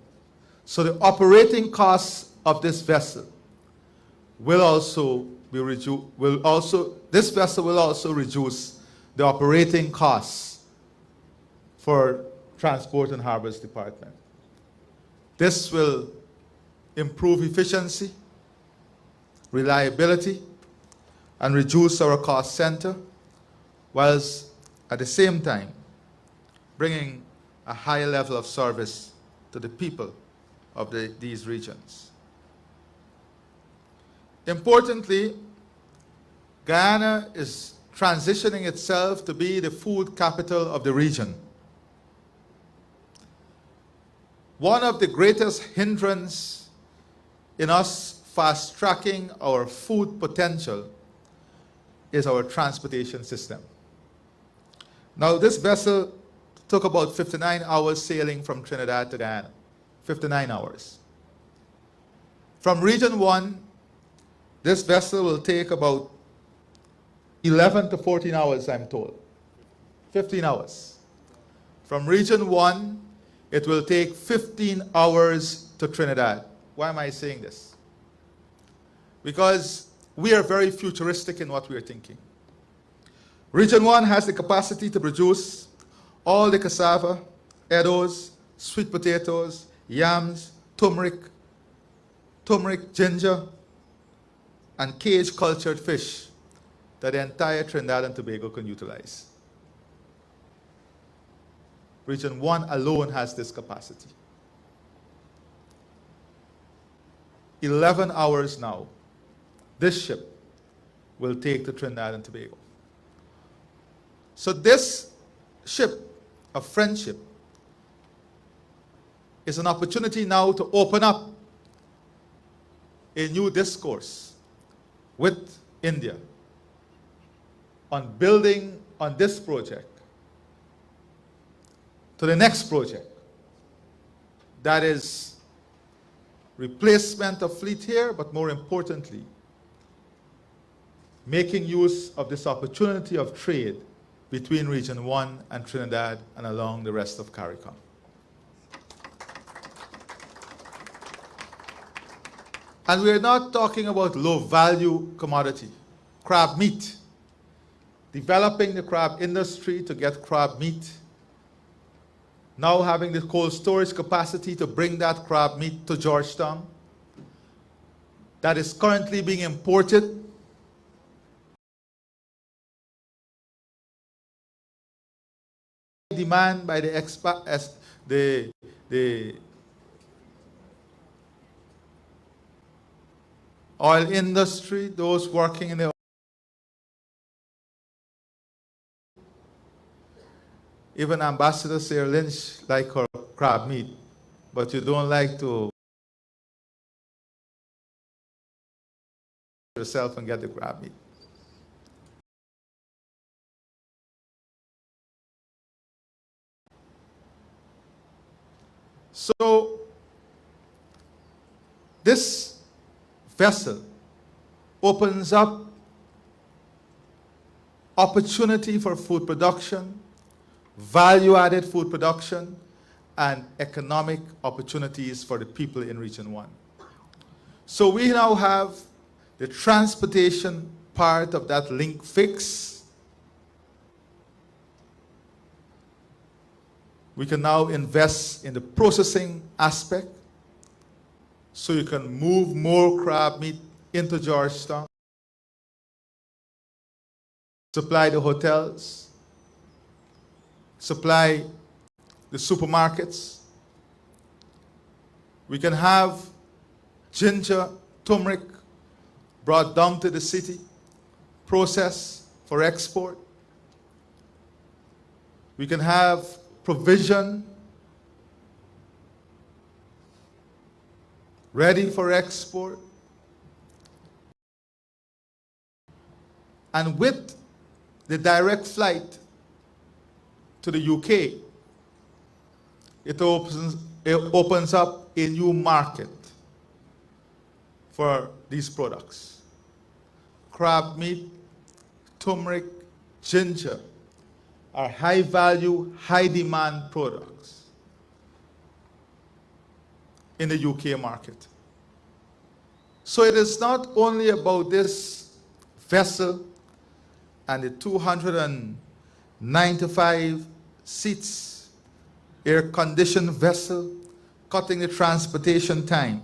So the operating costs of this vessel will also be this vessel will also reduce the operating costs for Transport and Harbors Department. This will improve efficiency, reliability, and reduce our cost center, whilst at the same time bringing a high level of service to the people of these regions. Importantly, Guyana is transitioning itself to be the food capital of the region. One of the greatest hindrances in us fast-tracking our food potential is our transportation system. Now, this vessel took about 59 hours sailing from Trinidad to Guyana. 59 hours. From Region 1, this vessel will take about 11 to 14 hours, I'm told. 15 hours. From Region 1, it will take 15 hours to Trinidad. Why am I saying this? Because we are very futuristic in what we are thinking. Region 1 has the capacity to produce all the cassava, eddos, sweet potatoes, yams, turmeric, ginger, and cage-cultured fish that the entire Trinidad and Tobago can utilize. Region 1 alone has this capacity. 11 hours now, this ship will take to Trinidad and Tobago. So this ship, a friendship, is an opportunity now to open up a new discourse with India on building on this project to the next project, that is replacement of fleet here, but more importantly, making use of this opportunity of trade between Region 1 and Trinidad and along the rest of CARICOM. And we're not talking about low-value commodity, crab meat. Developing the crab industry to get crab meat. Now having the cold storage capacity to bring that crab meat to Georgetown. That is currently being imported. Demand by the oil industry, those working in the even Ambassador Sarah Lynch like her crab meat, but you don't like to yourself and get the crab meat. So this vessel opens up opportunity for food production, value-added food production, and economic opportunities for the people in Region 1. So we now have the transportation part of that link fixed. We can now invest in the processing aspect so you can move more crab meat into Georgetown, supply the hotels, supply the supermarkets. We can have ginger, turmeric brought down to the city, processed for export. We can have provision ready for export. And with the direct flight to the UK, it opens up a new market for these products. Crab meat, turmeric, ginger are high value, high demand products in the UK market. So it is not only about this vessel and the 295 seats, air-conditioned vessel, cutting the transportation time.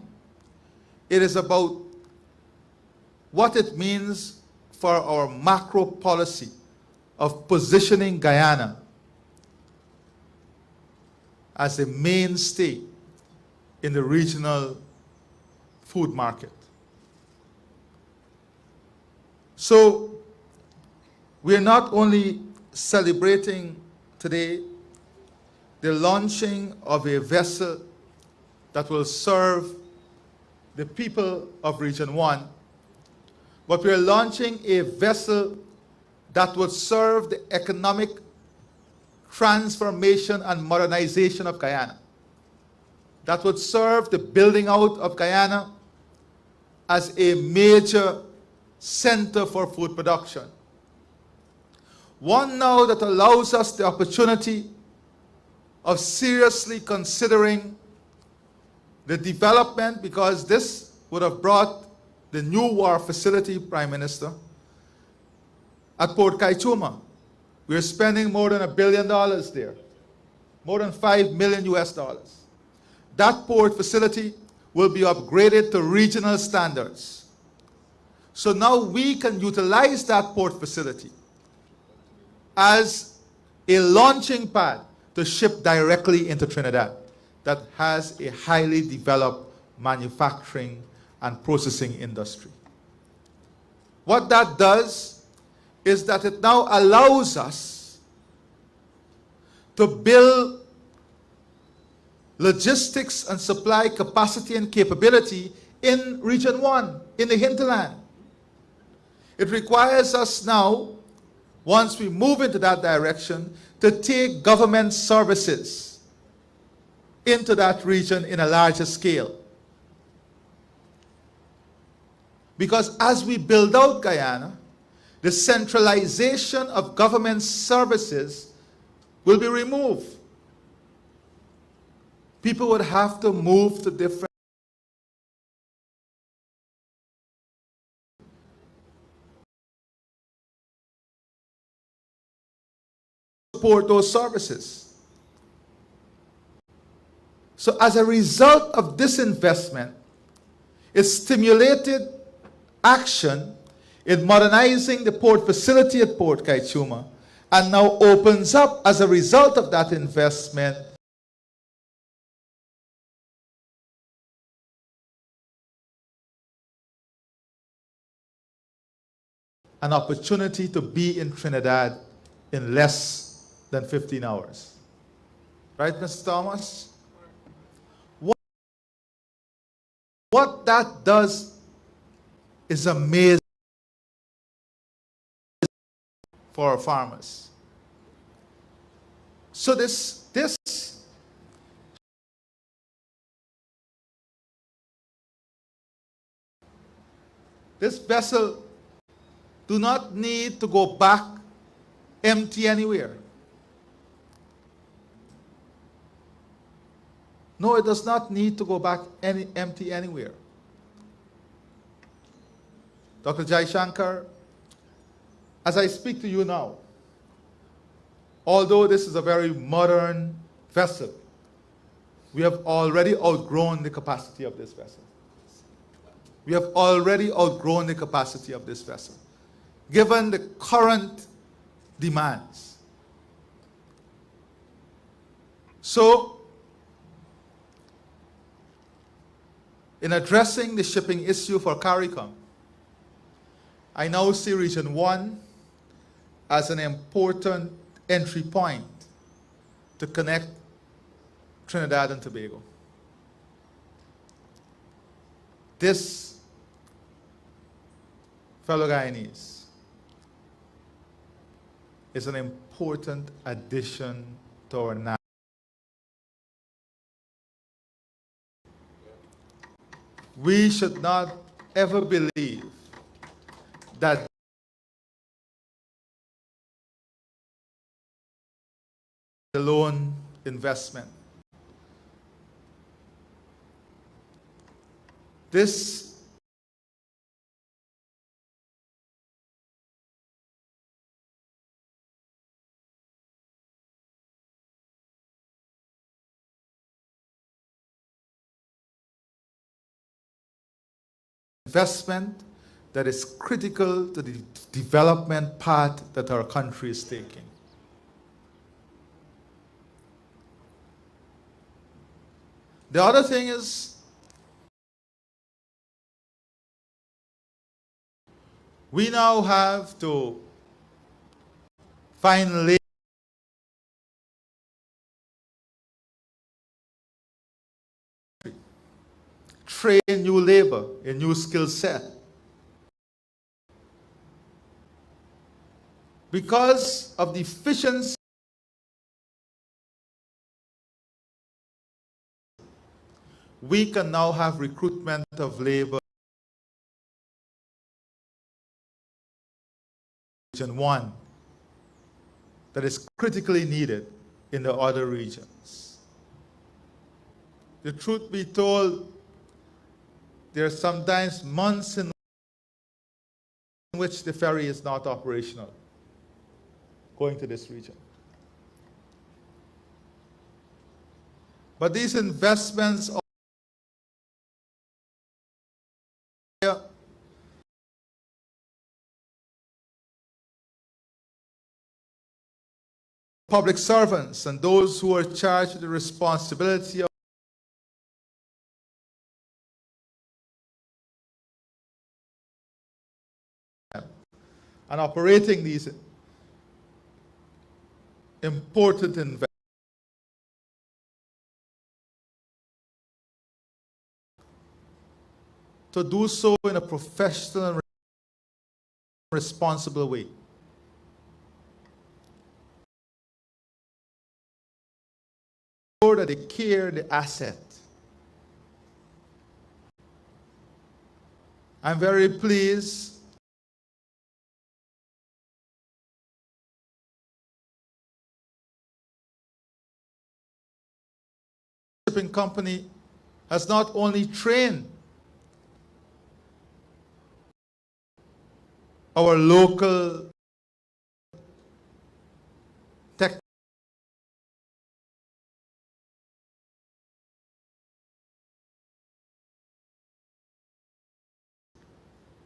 It is about what it means for our macro policy of positioning Guyana as a mainstay in the regional food market. So we are not only celebrating today the launching of a vessel that will serve the people of Region 1, but we are launching a vessel that would serve the economic transformation and modernization of Guyana, that would serve the building out of Guyana as a major center for food production. One now that allows us the opportunity of seriously considering the development, because this would have brought the new war facility, Prime Minister, at Port Kaituma. We're spending more than $1 billion there, more than $5 million US. That port facility will be upgraded to regional standards. So now we can utilize that port facility as a launching pad to ship directly into Trinidad that has a highly developed manufacturing and processing industry. What that does is that it now allows us to build logistics and supply capacity and capability in Region 1, in the hinterland. It requires us now, once we move into that direction, to take government services into that region in a larger scale. Because as we build out Guyana, the centralization of government services will be removed. People would have to move to different support those services. So as a result of this investment, it stimulated action in modernizing the port facility at Port Kaituma, and now opens up, as a result of that investment, an opportunity to be in Trinidad in less than 15 hours. Right, Mr. Thomas? What that does is amazing for our farmers. So this vessel do not need to go back empty anywhere. No, it does not need to go back empty anywhere. Dr. Jaishankar, as I speak to you now, although this is a very modern vessel, we have already outgrown the capacity of this vessel. We have already outgrown the capacity of this vessel, given the current demands. So, in addressing the shipping issue for CARICOM, I now see Region 1 as an important entry point to connect Trinidad and Tobago. This, fellow Guyanese, is an important addition to our national. We should not ever believe that the loan investment. This investment that is critical to the development path that our country is taking. The other thing is, we now have to find labor, train new labor, a new skill set. Because of the efficiency, we can now have recruitment of labor in Region 1 that is critically needed in the other regions. The truth be told, there are sometimes months in which the ferry is not operational going to this region. But these investments public servants and those who are charged with the responsibility of and operating these important investments. To do so in a professional and responsible way. That they care the asset. I'm very pleased the shipping company has not only trained our local tech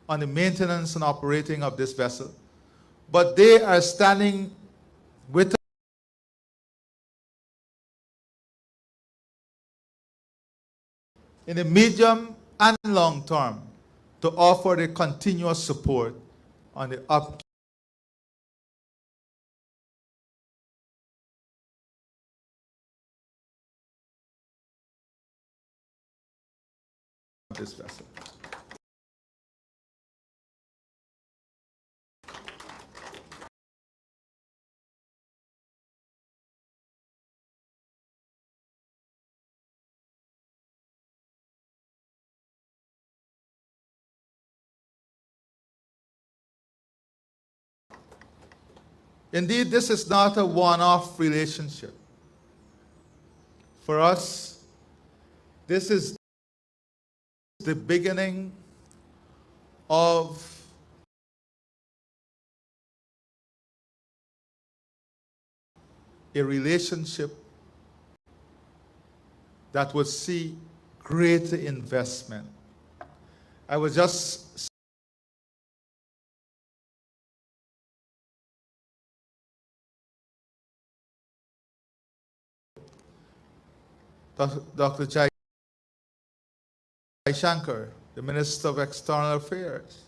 on the maintenance and operating of this vessel, but they are standing with us in the medium and long term to offer the continuous support on the upkeep of this vessel. Indeed, this is not a one-off relationship. For us, This is the beginning of a relationship that would see greater investment. I was just Dr. Jai Shankar, the Minister of External Affairs,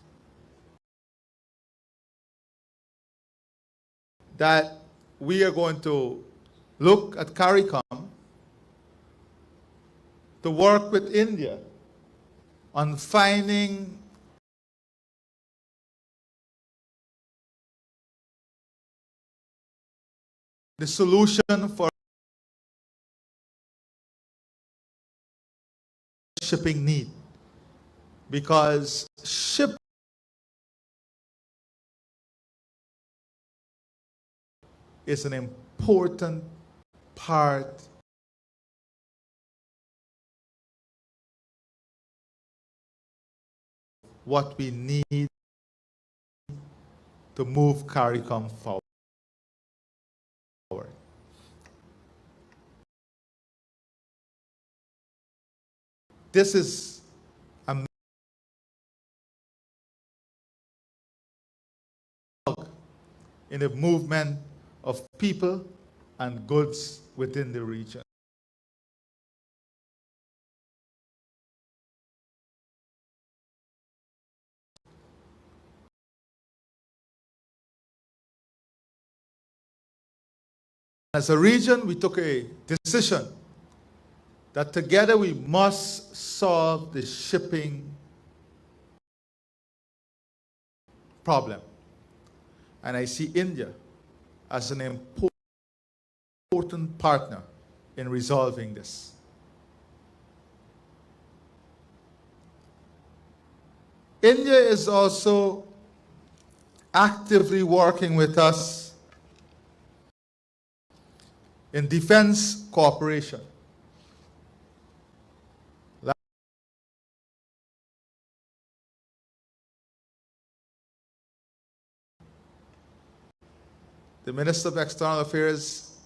that we are going to look at CARICOM to work with India on finding the solution for shipping need, because ship is an important part what we need to move CARICOM forward. This is a in the movement of people and goods within the region. As a region, we took a decision that together we must solve the shipping problem. And I see India as an important partner in resolving this. India is also actively working with us in defense cooperation. The Minister of External Affairs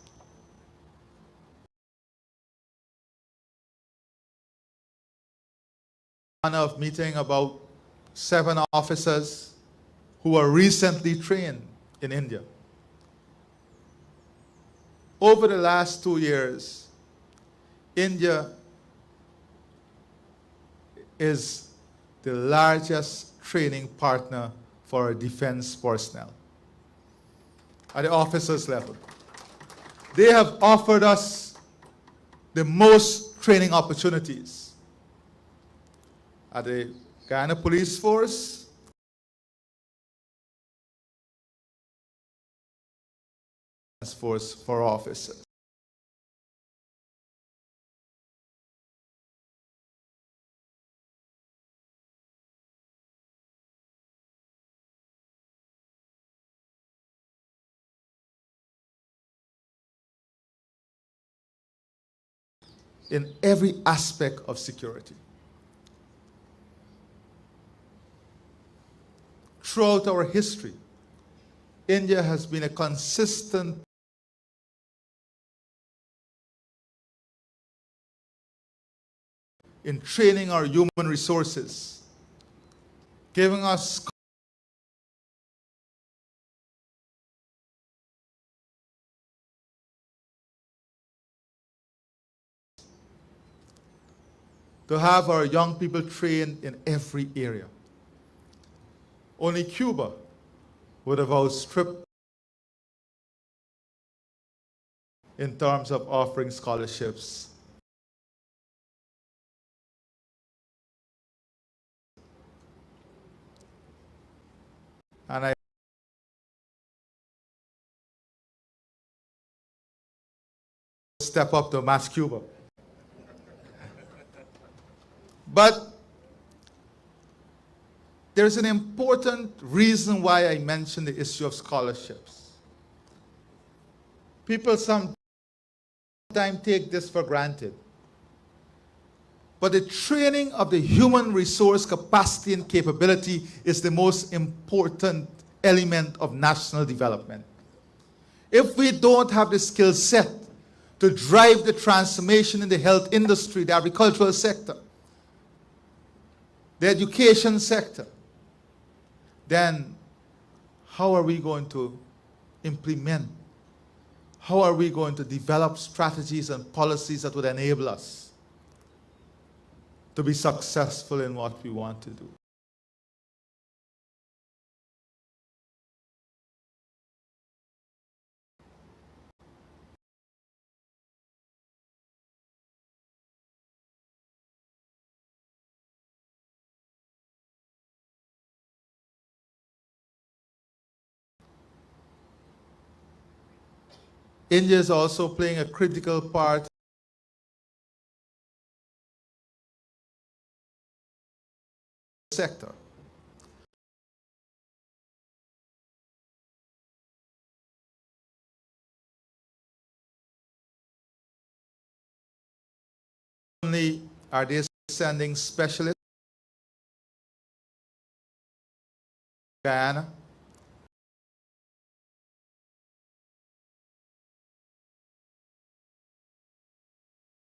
honor of meeting about 7 officers who were recently trained in India. Over the last 2 years, India is the largest training partner for our defense personnel at the officers level. They have offered us the most training opportunities at the Guyana Police Force, Force for officers. In every aspect of security. Throughout our history, India has been a consistent in training our human resources, giving us to have our young people trained in every area. Only Cuba would have outstripped in terms of offering scholarships. And I step up to match Cuba. But there's an important reason why I mentioned the issue of scholarships. People sometimes take this for granted. But the training of the human resource capacity and capability is the most important element of national development. If we don't have the skill set to drive the transformation in the health industry, the agricultural sector, the education sector, then how are we going to implement? How are we going to develop strategies and policies that would enable us to be successful in what we want to do? India is also playing a critical part sector. Only are they sending specialists to Guyana,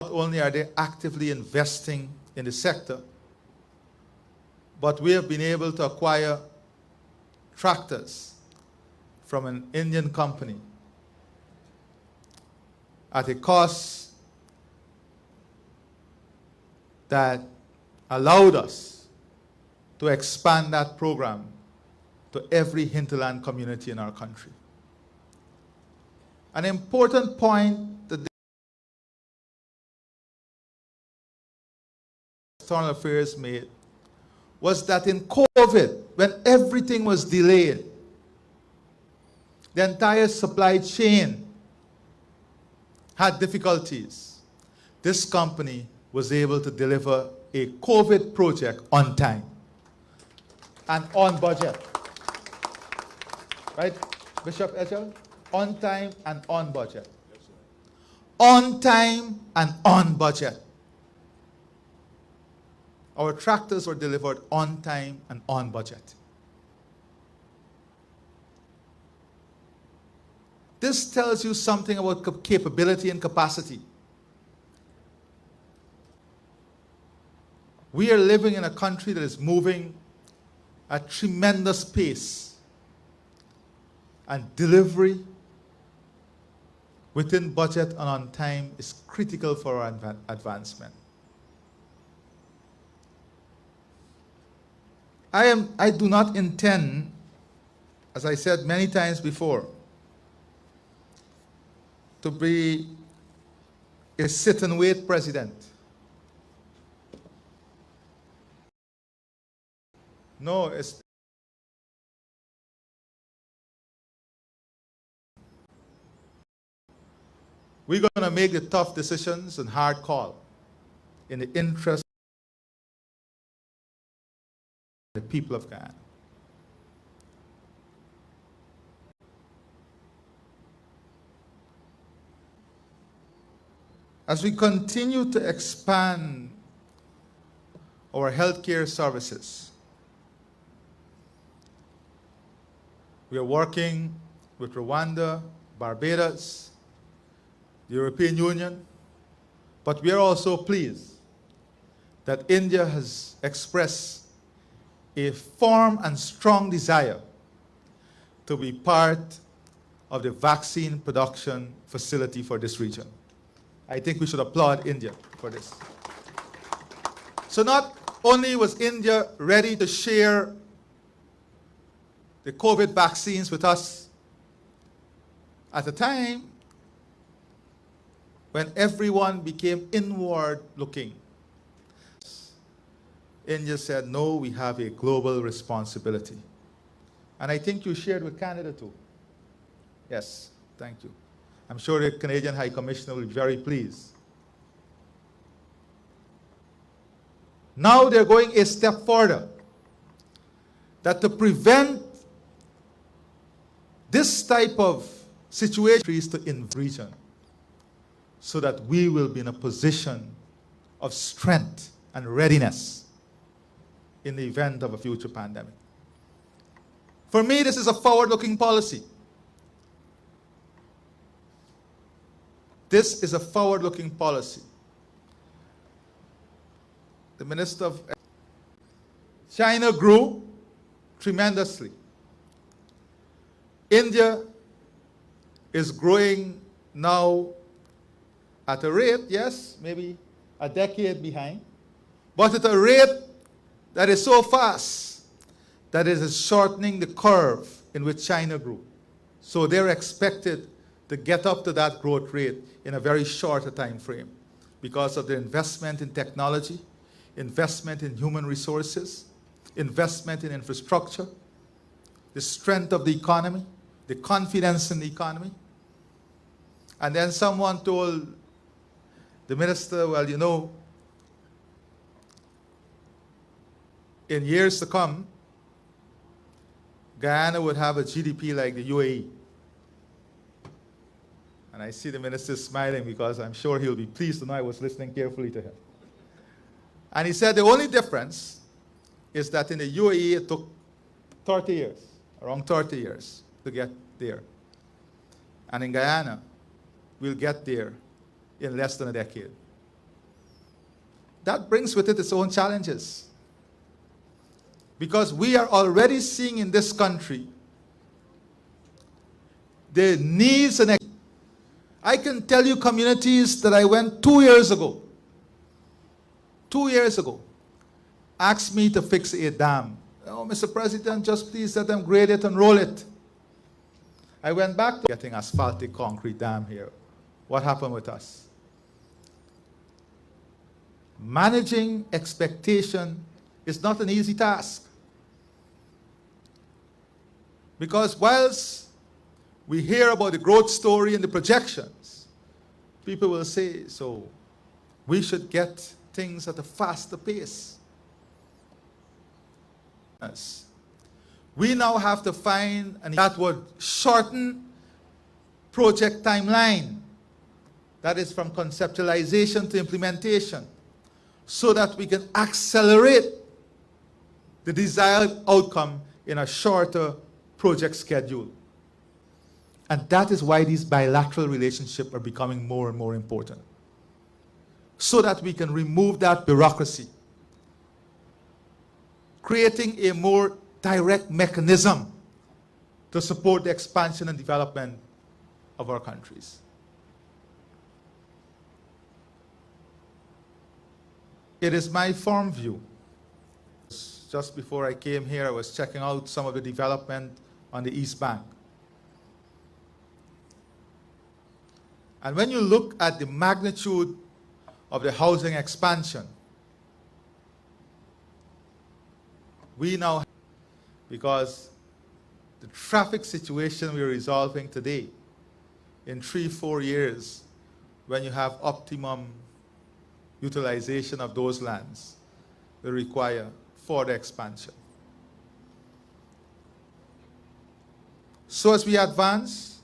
not only are they actively investing in the sector, but we have been able to acquire tractors from an Indian company at a cost that allowed us to expand that program to every hinterland community in our country. An important point that the External Affairs made was that in COVID, when everything was delayed, the entire supply chain had difficulties. This company was able to deliver a COVID project on time and on budget. Right, Bishop Ejel? On time and on budget. Yes, sir. On time and on budget. Our tractors were delivered on time and on budget. This tells you something about capability and capacity. We are living in a country that is moving at tremendous pace, and delivery within budget and on time is critical for our advancement. I do not intend, as I said many times before, to be a sit-and-wait president. No, we're going to make the tough decisions and hard call in the interest of the people of Guyana. As we continue to expand our healthcare services, we are working with Rwanda, Barbados, the European Union, but we are also pleased that India has expressed a firm and strong desire to be part of the vaccine production facility for this region. I think we should applaud India for this. So not only was India ready to share the COVID vaccines with us at a time when everyone became inward looking, India said, no, we have a global responsibility. And I think you shared with Canada too. Yes, thank you. I'm sure the Canadian High Commissioner will be very pleased. Now they're going a step further, that to prevent this type of situation in the region, so that we will be in a position of strength and readiness in the event of a future pandemic. For me, this is a forward-looking policy. This is a forward-looking policy. The Minister of China grew tremendously. India is growing now at a rate, yes, maybe a decade behind, but at a rate that is so fast that it is shortening the curve in which China grew. So they're expected to get up to that growth rate in a very short a time frame because of the investment in technology, investment in human resources, investment in infrastructure, the strength of the economy, the confidence in the economy. And then someone told the minister, well, you know, in years to come, Guyana would have a GDP like the UAE. And I see the minister smiling because I'm sure he'll be pleased to know I was listening carefully to him. And he said the only difference is that in the UAE it took 30 years, around 30 years to get there. And in Guyana, we'll get there in less than a decade. That brings with it its own challenges. Because we are already seeing in this country the needs and I can tell you communities that I went 2 years ago, asked me to fix a dam. Oh, Mr. President, just please let them grade it and roll it. I went back to getting asphaltic concrete dam here. What happened with us? Managing expectation is not an easy task. Because whilst we hear about the growth story and the projections, people will say, so we should get things at a faster pace. We now have to find that would shorten project timeline, that is from conceptualization to implementation, so that we can accelerate the desired outcome in a shorter project schedule. And that is why these bilateral relationships are becoming more and more important, so that we can remove that bureaucracy, creating a more direct mechanism to support the expansion and development of our countries. It is my firm view. Just before I came here, I was checking out some of the development on the East Bank. And when you look at the magnitude of the housing expansion, we now, because the traffic situation we're resolving today, in 3-4 years, when you have optimum utilization of those lands, will require further expansion. So as we advance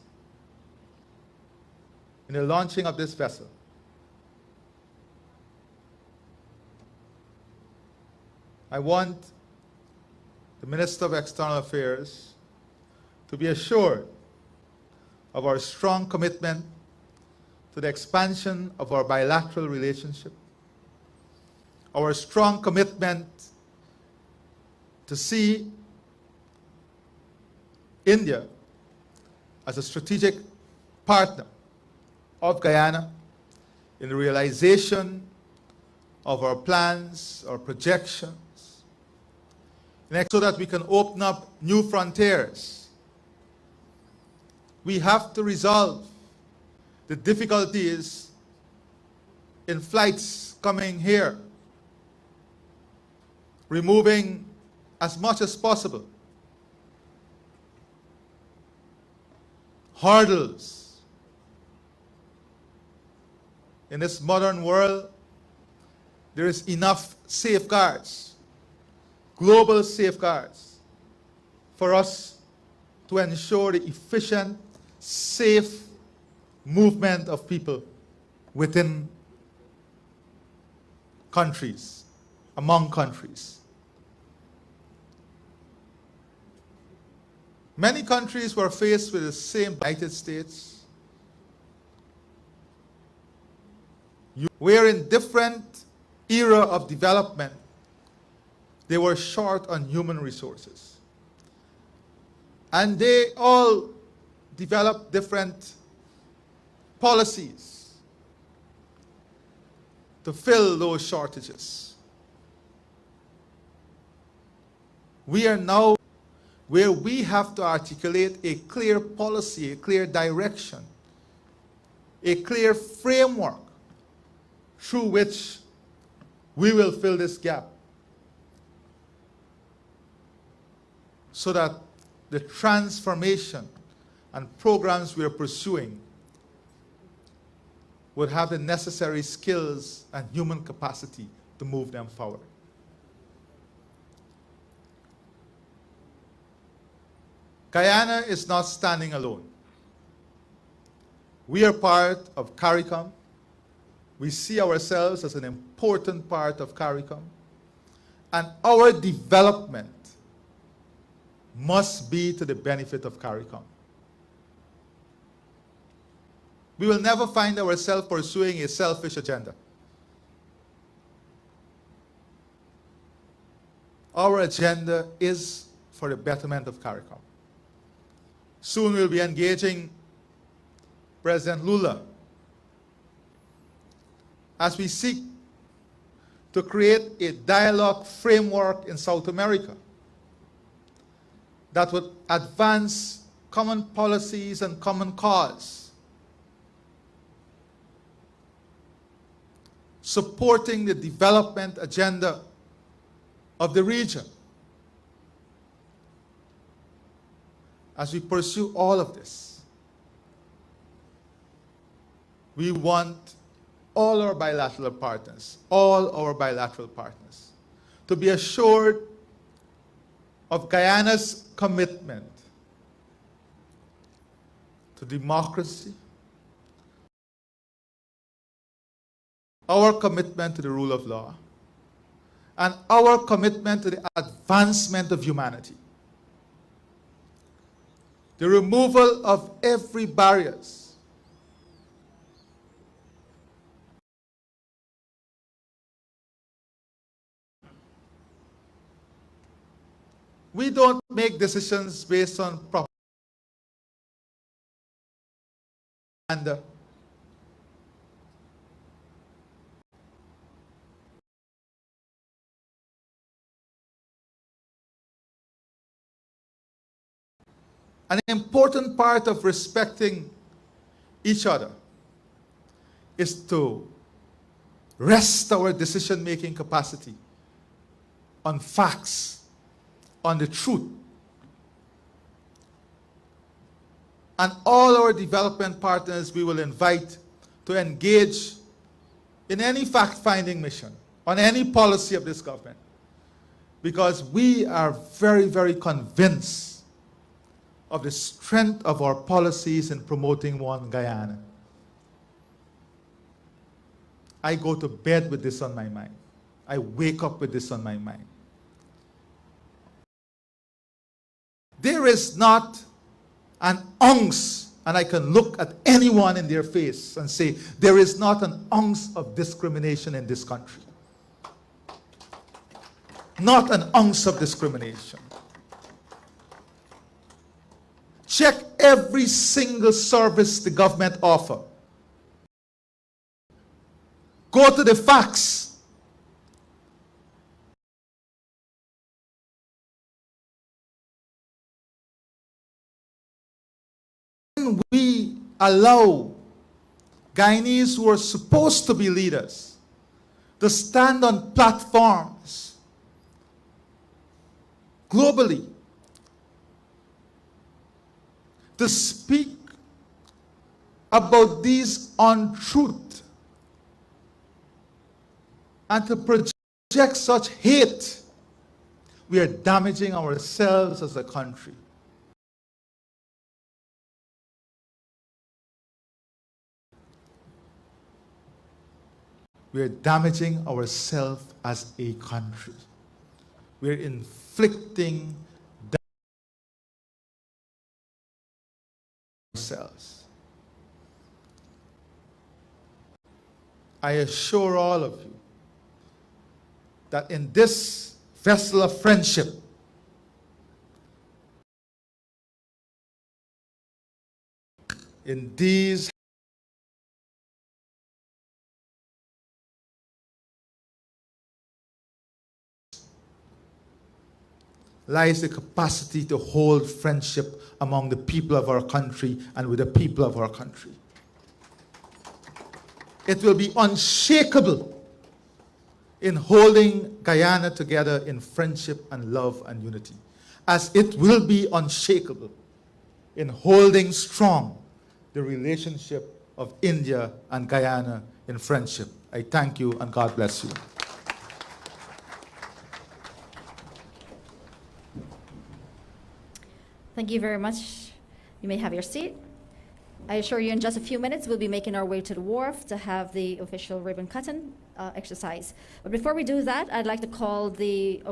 in the launching of this vessel, I want the Minister of External Affairs to be assured of our strong commitment to the expansion of our bilateral relationship, our strong commitment to see India as a strategic partner of Guyana in the realization of our plans, our projections, so that we can open up new frontiers. We have to resolve the difficulties in flights coming here, removing as much as possible hurdles. In this modern world, there is enough safeguards, global safeguards, for us to ensure the efficient, safe movement of people within countries among countries. Many countries were faced with the same United States, where in different era of development, they were short on human resources. And they all developed different policies to fill those shortages. We are now where we have to articulate a clear policy, a clear direction, a clear framework through which we will fill this gap so that the transformation and programs we are pursuing would have the necessary skills and human capacity to move them forward. Guyana is not standing alone. We are part of CARICOM. We see ourselves as an important part of CARICOM. And our development must be to the benefit of CARICOM. We will never find ourselves pursuing a selfish agenda. Our agenda is for the betterment of CARICOM. Soon we'll be engaging President Lula as we seek to create a dialogue framework in South America that would advance common policies and common cause, supporting the development agenda of the region. As we pursue all of this, we want all our bilateral partners, to be assured of Guyana's commitment to democracy, our commitment to the rule of law, and our commitment to the advancement of humanity. The removal of every barriers. We don't make decisions based on propaganda. An important part of respecting each other is to rest our decision-making capacity on facts, on the truth. And all our development partners we will invite to engage in any fact-finding mission, on any policy of this government, because we are very, very convinced of the strength of our policies in promoting one Guyana. I go to bed with this on my mind. I wake up with this on my mind. There is not an ounce, and I can look at anyone in their face and say, there is not an ounce of discrimination in this country. Not an ounce of discrimination. Check every single service the government offers. Go to the facts. We allow Guyanese who are supposed to be leaders to stand on platforms globally to speak about these untruths and to project such hate, we are damaging ourselves as a country. we're damaging ourselves as a country. We're inflicting damage on ourselves. I assure all of you that in this vessel of friendship, in these lies the capacity to hold friendship among the people of our country and with the people of our country. It will be unshakable in holding Guyana together in friendship and love and unity, as it will be unshakable in holding strong the relationship of India and Guyana in friendship. I thank you and God bless you. Thank you very much. You may have your seat. I assure you in just a few minutes we'll be making our way to the wharf to have the official ribbon cutting exercise. But before we do that, I'd like to call the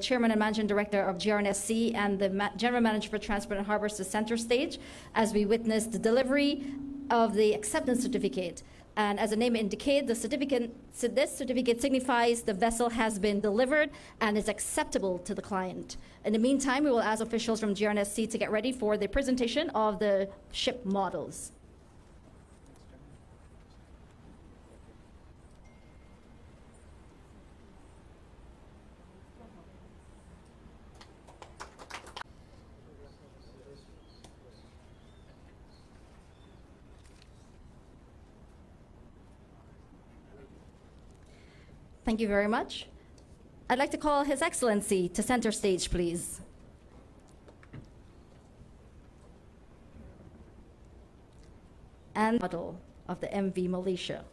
Chairman and Managing Director of GRNSC and the General Manager for Transport and Harbors to center stage as we witness the delivery of the acceptance certificate. And as the name indicates, this certificate signifies the vessel has been delivered and is acceptable to the client. In the meantime, we will ask officials from GRNSC to get ready for the presentation of the ship models. Thank you very much. I'd like to call His Excellency to center stage, please. And model of the MV Malisha.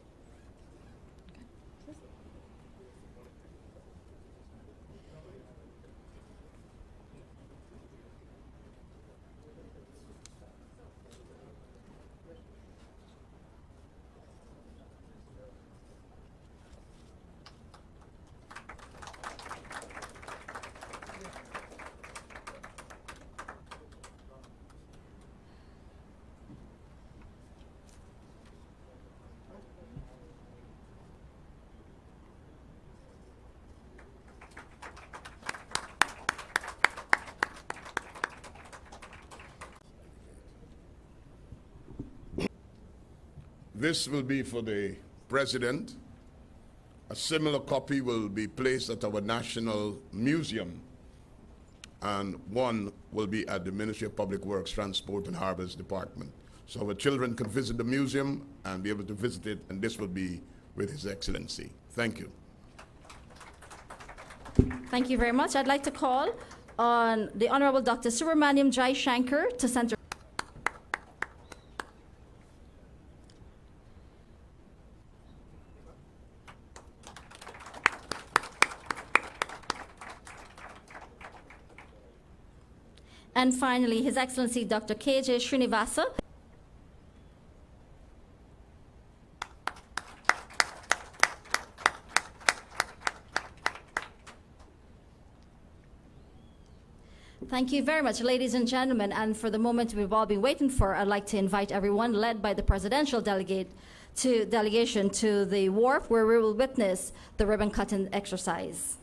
This will be for the President. A similar copy will be placed at our National Museum, and one will be at the Ministry of Public Works, Transport and Harbors Department. So our children can visit the museum and be able to visit it, and this will be with His Excellency. Thank you. Thank you very much. I'd like to call on the Honorable Dr. Subramaniam Jai Shankar to center. And finally, His Excellency Dr. K.J. Srinivasa. Thank you very much, ladies and gentlemen. And for the moment we've all been waiting for, I'd like to invite everyone, led by the presidential delegation, to the wharf where we will witness the ribbon cutting exercise.